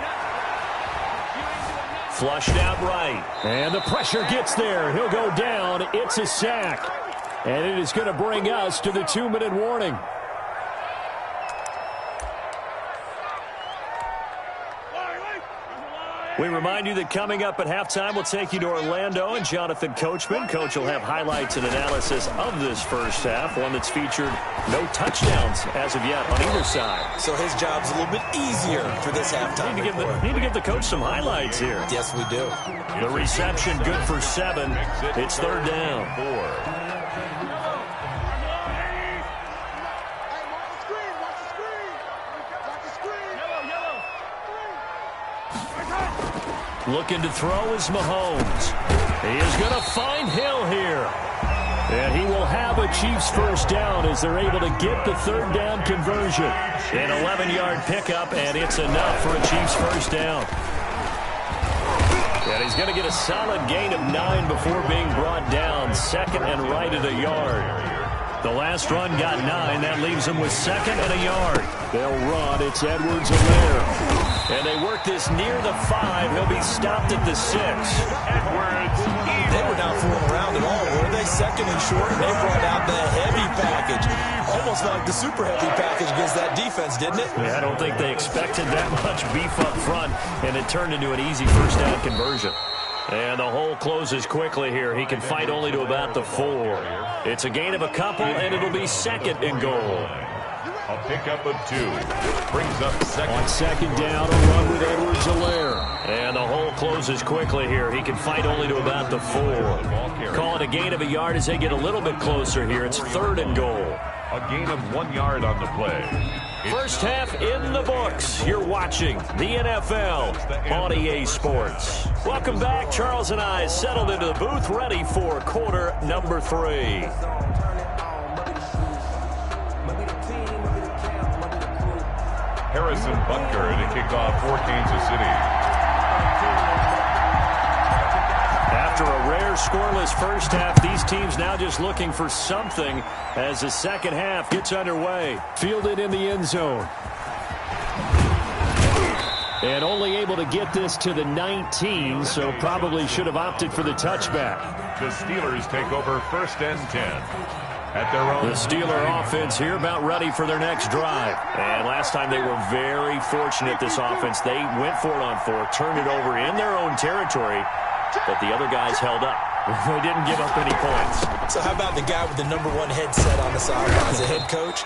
Flushed out right. And the pressure gets there. He'll go down. It's a sack. And it is going to bring us to the 2-minute warning. We remind you that coming up at halftime, we'll take you to Orlando and Jonathan Coachman. Coach will have highlights and analysis of this first half, one that's featured no touchdowns as of yet on either side. So his job's a little bit easier for this halftime. Need to give the coach some highlights here. Yes, we do. The reception good for 7. It's 3rd down. 4. Looking to throw is Mahomes. He is going to find Hill here. And he will have a Chiefs 1st down as they're able to get the 3rd down conversion. An 11-yard pickup, and it's enough for a Chiefs 1st down. And he's going to get a solid gain of 9 before being brought down. Second and right at a yard. The last run got 9. That leaves him with second and a yard. They'll run. It's Edwards-Helaire. And they work this near the 5. He'll be stopped at the 6. They were not fooling around at all, were they? Second and short, and they brought out the heavy package. Almost like the super heavy package against that defense, didn't it? Yeah, I don't think they expected that much beef up front, and it turned into an easy first down conversion. And the hole closes quickly here. He can fight only to about the 4. It's a gain of a couple, and it'll be second and goal. A pickup of 2. Brings up second. On second down, a run with Edwards-Helaire. And the hole closes quickly here. He can fight only to about the 4. Call it a gain of a yard as they get a little bit closer here. It's third and goal. A gain of 1 yard on the play. First half in the books. You're watching the NFL on EA Sports. Welcome back. Charles and I settled into the booth, ready for quarter number 3. Harrison Butker to kick off for Kansas City. After a rare scoreless first half, these teams now just looking for something as the second half gets underway. Fielded in the end zone. And only able to get this to the 19, so probably should have opted for the touchback. The Steelers take over first and 10. At their own. The Steeler offense here about ready for their next drive. And last time they were very fortunate, this offense. They went for it on 4, turned it over in their own territory, but the other guys held up. They didn't give up any points. So how about the guy with the #1 headset on the sidelines, the head coach?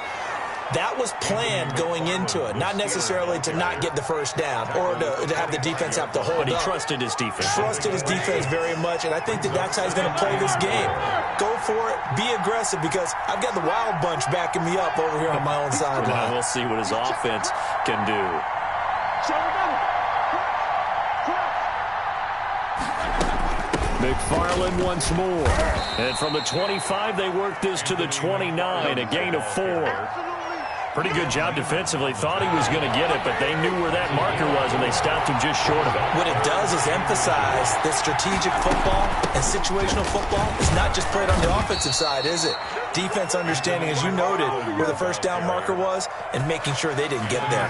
That was planned going into it, not necessarily to not get the first down or to have the defense have to hold up. But he trusted his defense. Trusted his defense very much, and I think that's how he's going to play this game. Go for it, be aggressive, because I've got the wild bunch backing me up over here on my own sideline. Well, we'll see what his offense can do. McFarland once more. And from the 25, they work this to the 29, a gain of 4. Pretty good job defensively. Thought he was going to get it, but they knew where that marker was, and they stopped him just short of it. What it does is emphasize that strategic football and situational football is not just played on the offensive side, is it? Defense understanding, as you noted, where the first down marker was and making sure they didn't get there.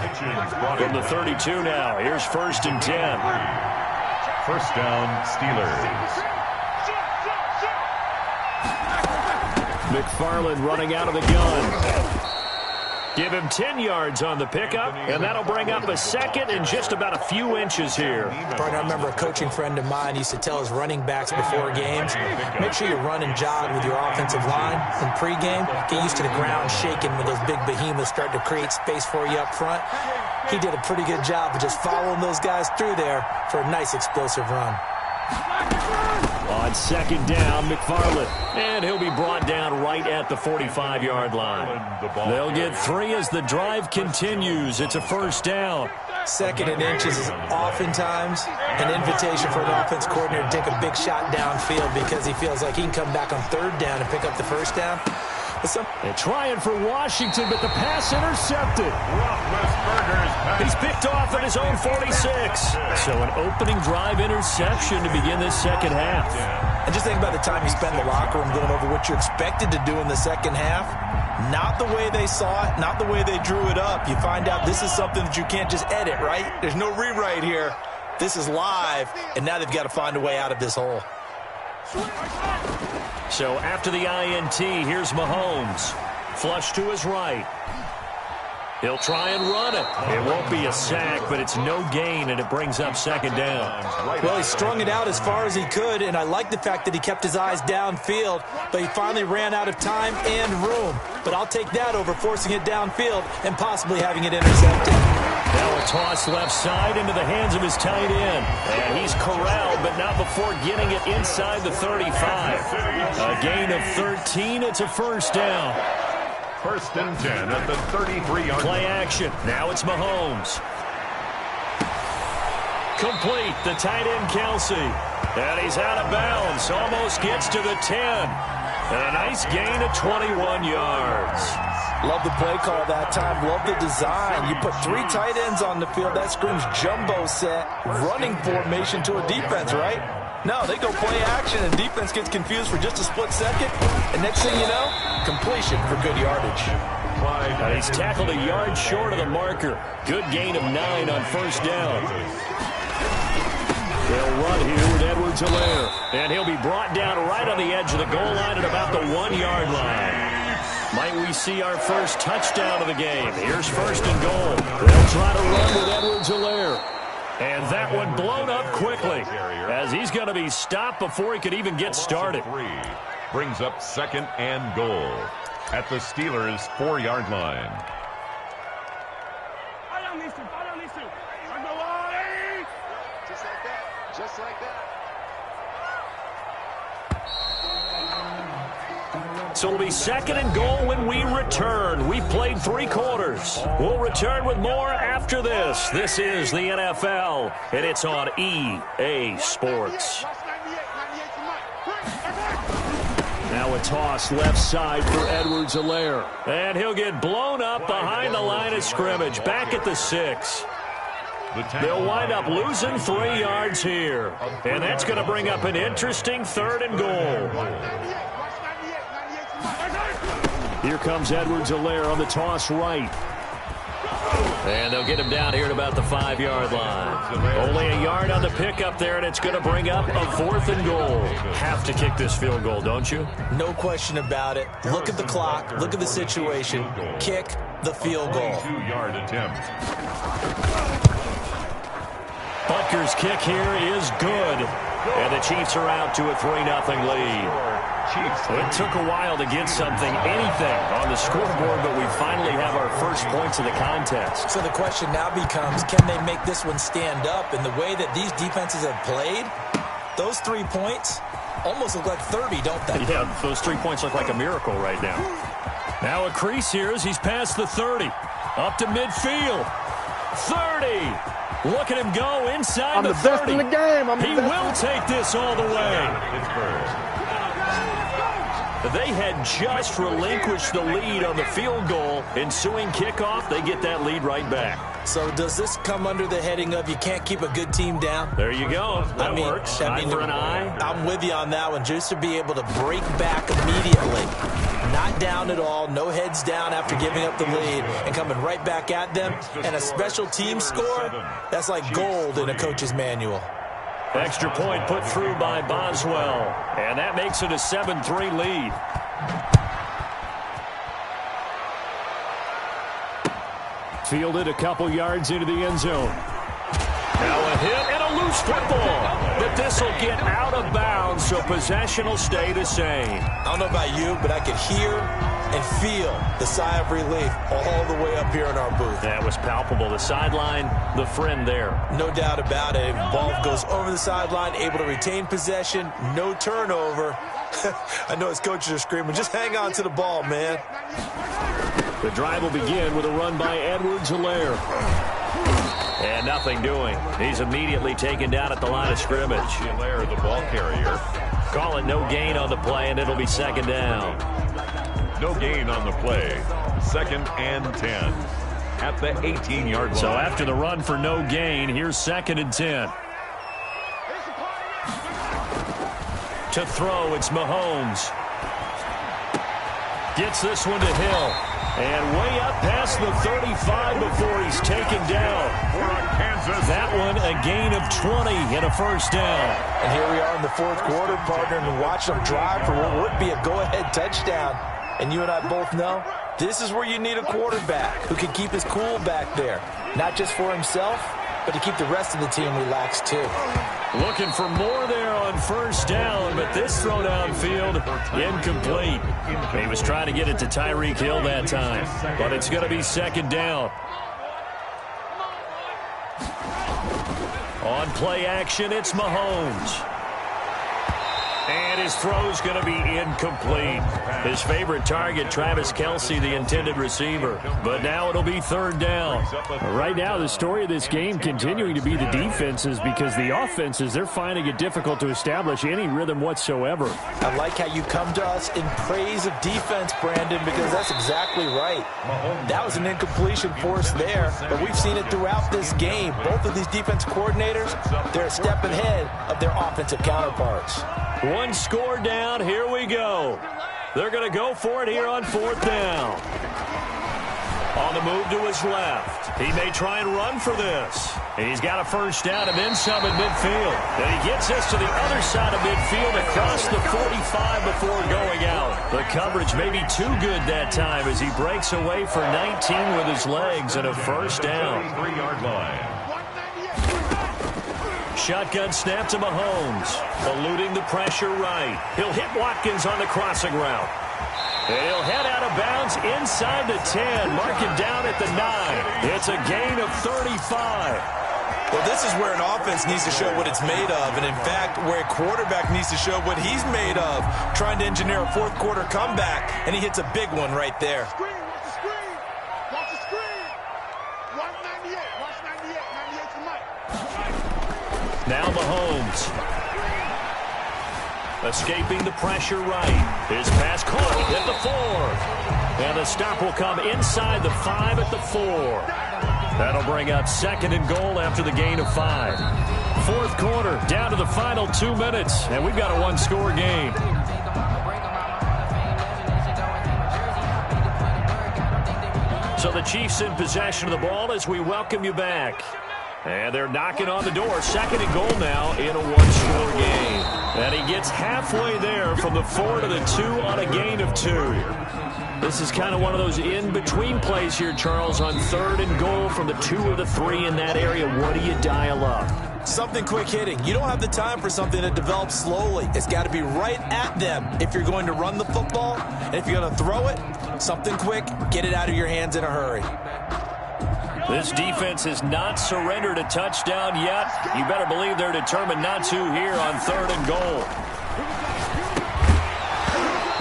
From the 32 now, here's first and 10. First down, Steelers. McFarland running out of the gun. Give him 10 yards on the pickup, and that'll bring up a second and just about a few inches here. Brian, I remember a coaching friend of mine used to tell his running backs before games, make sure you run and jog with your offensive line in pregame. Get used to the ground shaking when those big behemoths start to create space for you up front. He did a pretty good job of just following those guys through there for a nice explosive run. On second down, McFarland. And he'll be brought down right at the 45-yard line. They'll get 3 as the drive continues. It's a first down. Second and inches is oftentimes an invitation for an offense coordinator to take a big shot downfield because he feels like he can come back on third down and pick up the first down. And trying for Washington, but the pass intercepted. He's picked off at his own 46. So an opening drive interception to begin this second half. And just think about the time you spend in the locker room going over what you're expected to do in the second half. Not the way they saw it, not the way they drew it up. You find out this is something that you can't just edit, right? There's no rewrite here. This is live, and now they've got to find a way out of this hole. So after the INT, here's Mahomes. Flush to his right. He'll try and run it. It won't be a sack, but it's no gain, and it brings up second down. Well, he strung it out as far as he could, and I like the fact that he kept his eyes downfield, but he finally ran out of time and room. But I'll take that over forcing it downfield and possibly having it intercepted. Now a toss left side into the hands of his tight end. And he's corralled, but not before getting it inside the 35. A gain of 13. It's a first down. First and 10 at the 33-yard Play action. Now it's Mahomes. Complete. The tight end, Kelsey. And he's out of bounds. Almost gets to the 10. And a nice gain of 21 yards. Love the play call that time. Love the design. You put 3 tight ends on the field. That screams jumbo set, running formation to a defense, right? No, they go play action, and defense gets confused for just a split second. And next thing you know, completion for good yardage. And he's tackled a yard short of the marker. Good gain of 9 on first down. They'll run here with Edwards-Helaire. And he'll be brought down right on the edge of the goal line at about the 1-yard line. Might we see our first touchdown of the game? Here's first and goal. They'll try to run with Edwards-Helaire. And that one blown up quickly as he's going to be stopped before he could even get started. Brings up second and goal at the Steelers' 4-yard line. Just like that. Just like that. So it'll be second and goal when we return. We've played 3 quarters. We'll return with more after this. This is the NFL, and it's on EA Sports. Now a toss left side for Edwards-Helaire. And he'll get blown up behind the line of scrimmage, back at the 6. They'll wind up losing 3 yards here. And that's going to bring up an interesting third and goal. Here comes Edwards-Helaire on the toss right. And they'll get him down here at about the 5-yard line. Only a yard on the pickup there, and it's going to bring up a 4th and goal. Have to kick this field goal, don't you? No question about it. Look at the clock. Look at the situation. Kick the field goal. 2-yard attempt. Butker's kick here is good. And the Chiefs are out to a 3-0 lead. It took a while to get anything on the scoreboard, but we finally have our first points of the contest. So the question now becomes, can they make this one stand up? In the way that these defenses have played, those 3 points almost look like 30, don't they? Yeah, those 3 points look like a miracle right now. Now a crease here as he's past the 30. Up to midfield. 30. Look at him go inside the 30. I'm the best in the game. He will take this all the way. They had just relinquished the lead on the field goal. Ensuing kickoff, they get that lead right back. So does this come under the heading of you can't keep a good team down? There you go. That works. Eye for an eye. I'm with you on that one. Just to be able to break back immediately. Not down at all. No heads down after giving up the lead. And coming right back at them. And a special team score, that's like gold in a coach's manual. Extra point put through by Boswell. And that makes it a 7-3 lead. Fielded a couple yards into the end zone. Now a hit and a loose football. But this will get out of bounds, so possession will stay the same. I don't know about you, but I could hear and feel the sigh of relief all the way up here in our booth. That was palpable. The sideline, the friend there. No doubt about it. Ball goes over the sideline, able to retain possession, no turnover. I know his coaches are screaming, just hang on to the ball, man. The drive will begin with a run by Edwards-Helaire. And nothing doing. He's immediately taken down at the line of scrimmage. Helaire, the ball carrier. Call it no gain on the play, and it'll be second down. No gain on the play. Second and 10 at the 18-yard line. So after the run for no gain, here's second and 10. To throw, it's Mahomes. Gets this one to Hill. And way up past the 35 before he's taken down. That one a gain of 20 and a first down. And here we are in the 4th quarter, partner, and watch them drive for what would be a go-ahead touchdown. And you and I both know this is where you need a quarterback who can keep his cool back there. Not just for himself, but to keep the rest of the team relaxed too. Looking for more there on first down, but this throw downfield incomplete. He was trying to get it to Tyreek Hill that time, but it's going to be second down. On play action, it's Mahomes. And his throw's going to be incomplete. His favorite target, Travis Kelce, the intended receiver. But now it'll be third down. Right now, the story of this game continuing to be the defenses, because the offenses, they're finding it difficult to establish any rhythm whatsoever. I like how you come to us in praise of defense, Brandon, because that's exactly right. That was an incompletion force there, but we've seen it throughout this game. Both of these defense coordinators, they're a step ahead of their offensive counterparts. One score down. Here we go. They're going to go for it here on fourth down. On the move to his left. He may try and run for this. He's got a first down and then some at midfield. And he gets this to the other side of midfield across the 45 before going out. The coverage may be too good that time as he breaks away for 19 with his legs and a first down. 3-yard line. Shotgun snap to Mahomes. Eluding the pressure right. He'll hit Watkins on the crossing route. And he'll head out of bounds inside the 10. Mark him down at the 9. It's a gain of 35. Well, this is where an offense needs to show what it's made of. And, in fact, where a quarterback needs to show what he's made of. Trying to engineer a fourth-quarter comeback, and he hits a big one right there. Screen, watch the screen. Watch the screen. Watch 98. Watch 98. 98 to Mike. Now Mahomes. Escaping the pressure right. His pass caught at the 4. And the stop will come inside the 5 at the 4. That'll bring up second and goal after the gain of 5. Fourth quarter, down to the final 2 minutes, and we've got a one-score game. So the Chiefs in possession of the ball as we welcome you back. And they're knocking on the door. Second and goal now in a one-score game. And he gets halfway there from the 4 to the 2 on a gain of 2. This is kind of one of those in-between plays here, Charles, on third and goal from the 2 or the 3 in that area. What do you dial up? Something quick hitting. You don't have the time for something that develops slowly. It's got to be right at them if you're going to run the football. And if you're going to throw it, something quick, get it out of your hands in a hurry. This defense has not surrendered a touchdown yet. You better believe they're determined not to here on third and goal.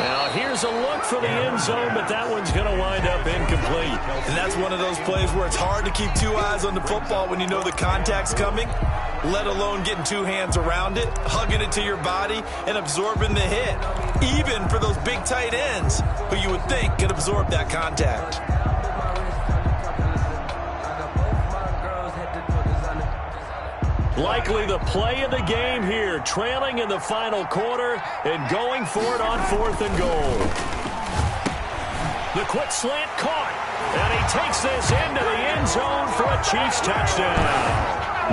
Now, here's a look for the end zone, but that one's going to wind up incomplete. And that's one of those plays where it's hard to keep 2 eyes on the football when you know the contact's coming, let alone getting 2 hands around it, hugging it to your body, and absorbing the hit, even for those big tight ends who you would think could absorb that contact. Likely the play of the game here, trailing in the final quarter and going for it on fourth and goal. The quick slant caught, and he takes this into the end zone for a Chiefs touchdown.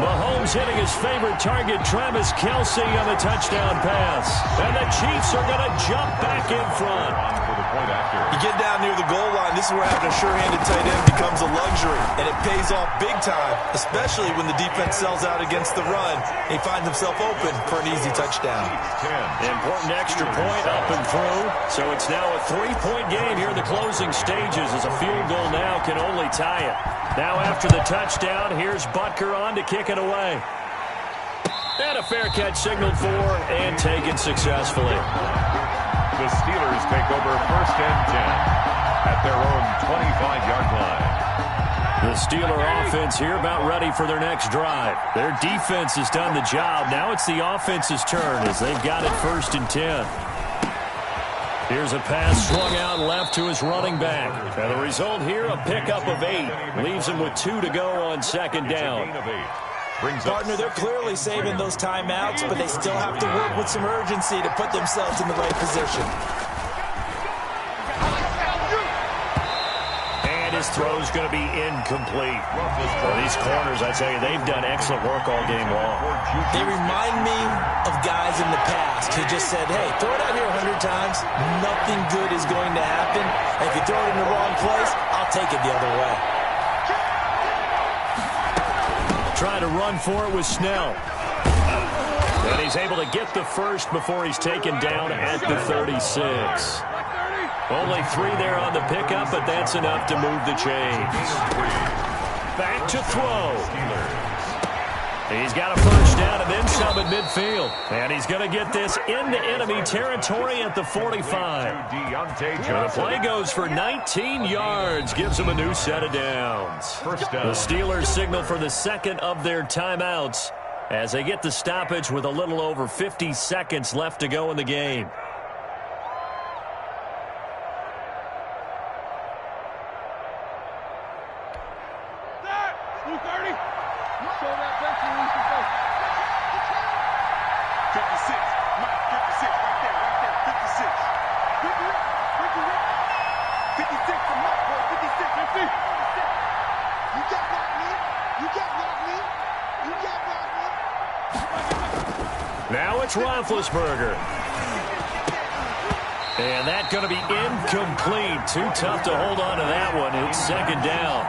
Mahomes hitting his favorite target, Travis Kelce, on the touchdown pass. And the Chiefs are going to jump back in front. You get down near the goal line, this is where having a sure-handed tight end becomes a luxury. And it pays off big time, especially when the defense sells out against the run. And he finds himself open for an easy touchdown. Important extra point up and through. So it's now a 3-point game here in the closing stages as a field goal now can only tie it. Now after the touchdown, here's Butker on to kick it away. And a fair catch signaled for and taken successfully. The Steelers take over first and 10 at their own 25-yard line. The Steeler offense here about ready for their next drive. Their defense has done the job. Now it's the offense's turn as they've got it first and 10. Here's a pass swung out left to his running back. And the result here, a pickup of 8. Leaves him with 2 to go on second down. Partner, they're clearly saving those timeouts, but they still have to work with some urgency to put themselves in the right position. And his throw's going to be incomplete. Well, these corners, I tell you, they've done excellent work all game long. They remind me of guys in the past who just said, hey, throw it out here 100 times, nothing good is going to happen. And if you throw it in the wrong place, I'll take it the other way. Trying to run for it with Snell. And he's able to get the first before he's taken down at the 36. Only 3 there on the pickup, but that's enough to move the chains. Back to throw. He's got a first down and then some at midfield. And he's going to get this into enemy territory at the 45. The play goes for 19 yards. Gives him a new set of downs. First down. The Steelers signal for the second of their timeouts as they get the stoppage with a little over 50 seconds left to go in the game. Now it's Roethlisberger. And that's going to be incomplete. Too tough to hold on to that one. It's second down.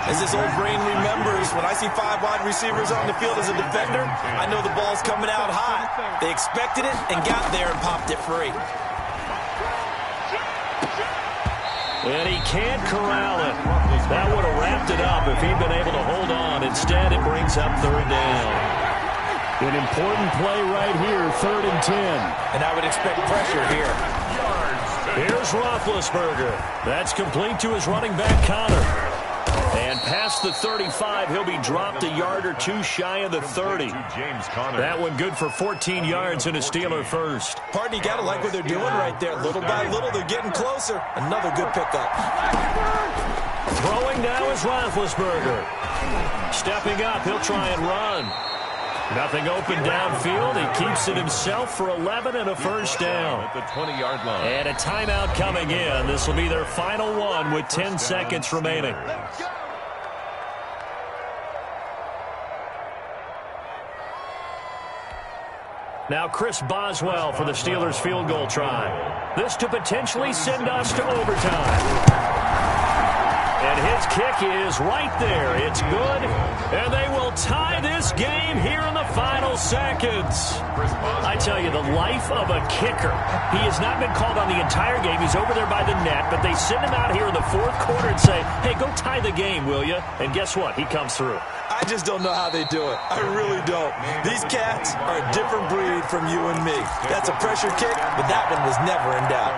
As this old brain remembers, when I see 5 wide receivers on the field as a defender, I know the ball's coming out hot. They expected it and got there and popped it free. And he can't corral it. That would have wrapped it up if he'd been able to hold on. Instead, it brings up third down. An important play right here, 3rd and 10. And I would expect pressure here. Here's Roethlisberger. That's complete to his running back, Connor. And past the 35, he'll be dropped a yard or two shy of the 30. That one good for 14 yards and a Steeler first. Pardon, you got to like what they're doing right there. Little by little, they're getting closer. Another good pickup. Throwing now is Roethlisberger. Stepping up, he'll try and run. Nothing open downfield. He keeps it himself for 11 and a first down. At the 20-yard line. And a timeout coming in. This will be their final one with 10 seconds remaining. Now Chris Boswell for the Steelers field goal try. This to potentially send us to overtime. And his kick is right there. It's good. And they will tie this game here in the final seconds. I tell you, the life of a kicker. He has not been called on the entire game. He's over there by the net. But they send him out here in the 4th quarter and say, hey, go tie the game, will you? And guess what? He comes through. I just don't know how they do it. I really don't. These cats are a different breed from you and me. That's a pressure kick, but that one was never in doubt.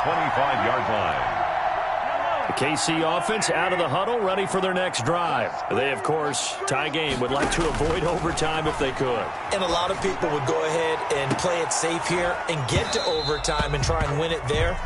25-yard line. The KC offense out of the huddle, ready for their next drive. They, of course, tie game, would like to avoid overtime if they could. And a lot of people would go ahead and play it safe here and get to overtime and try and win it there.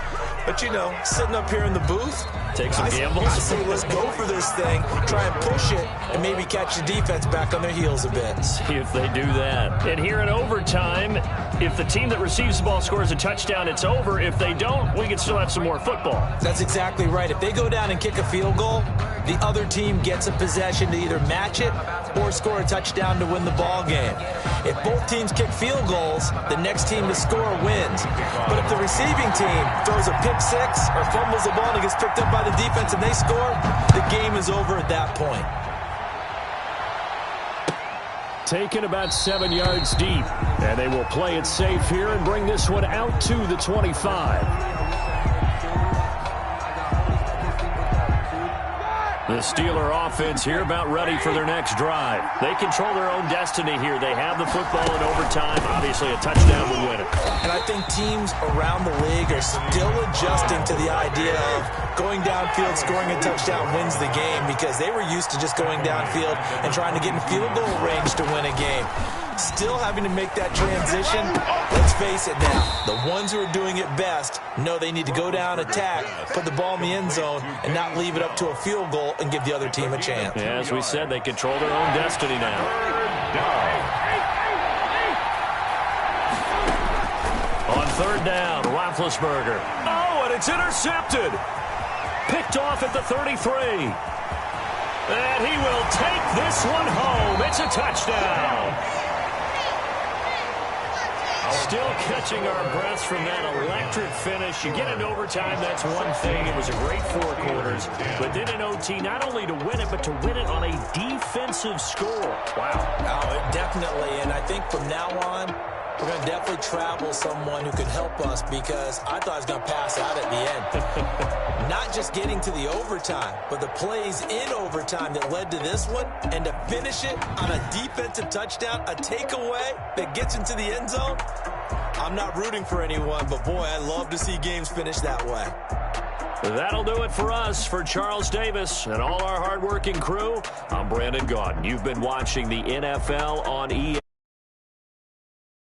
But, you know, sitting up here in the booth, take some gambles. I say let's go for this thing, try and push it, and maybe catch the defense back on their heels a bit. See if they do that. And here in overtime, if the team that receives the ball scores a touchdown, it's over. If they don't, we can still have some more football. That's exactly right. If they go down and kick a field goal, the other team gets a possession to either match it or score a touchdown to win the ball game. If both teams kick field goals, the next team to score wins. But if the receiving team throws a pick six or fumbles the ball and it gets picked up by the defense and they score, the game is over at that point. Taken about 7 yards deep, and they will play it safe here and bring this one out to the 25. The Steeler offense here about ready for their next drive. They control their own destiny here. They have the football in overtime. Obviously, a touchdown would win it. And I think teams around the league are still adjusting to the idea of going downfield, scoring a touchdown wins the game, because they were used to just going downfield and trying to get in field goal range to win a game. Still having to make that transition. Let's face it now, the ones who are doing it best know they need to go down, attack, put the ball in the end zone, and not leave it up to a field goal and give the other team a chance. Yeah, as we said, they control their own destiny now. On 3rd down, Roethlisberger. Oh, and it's intercepted. Picked off at the 33. And he will take this one home. It's a touchdown. Still catching our breaths from that electric finish. You get into overtime, that's one thing. It was a great 4 quarters. But then in OT, not only to win it, but to win it on a defensive score. Wow. Oh, definitely. And I think from now on, we're going to definitely travel someone who could help us, because I thought I was going to pass out at the end. not just getting to the overtime, but the plays in overtime that led to this one, and to finish it on a defensive touchdown, a takeaway that gets into the end zone. I'm not rooting for anyone, but boy, I love to see games finish that way. That'll do it for us. For Charles Davis and all our hardworking crew, I'm Brandon Gaudin. You've been watching the NFL on EA.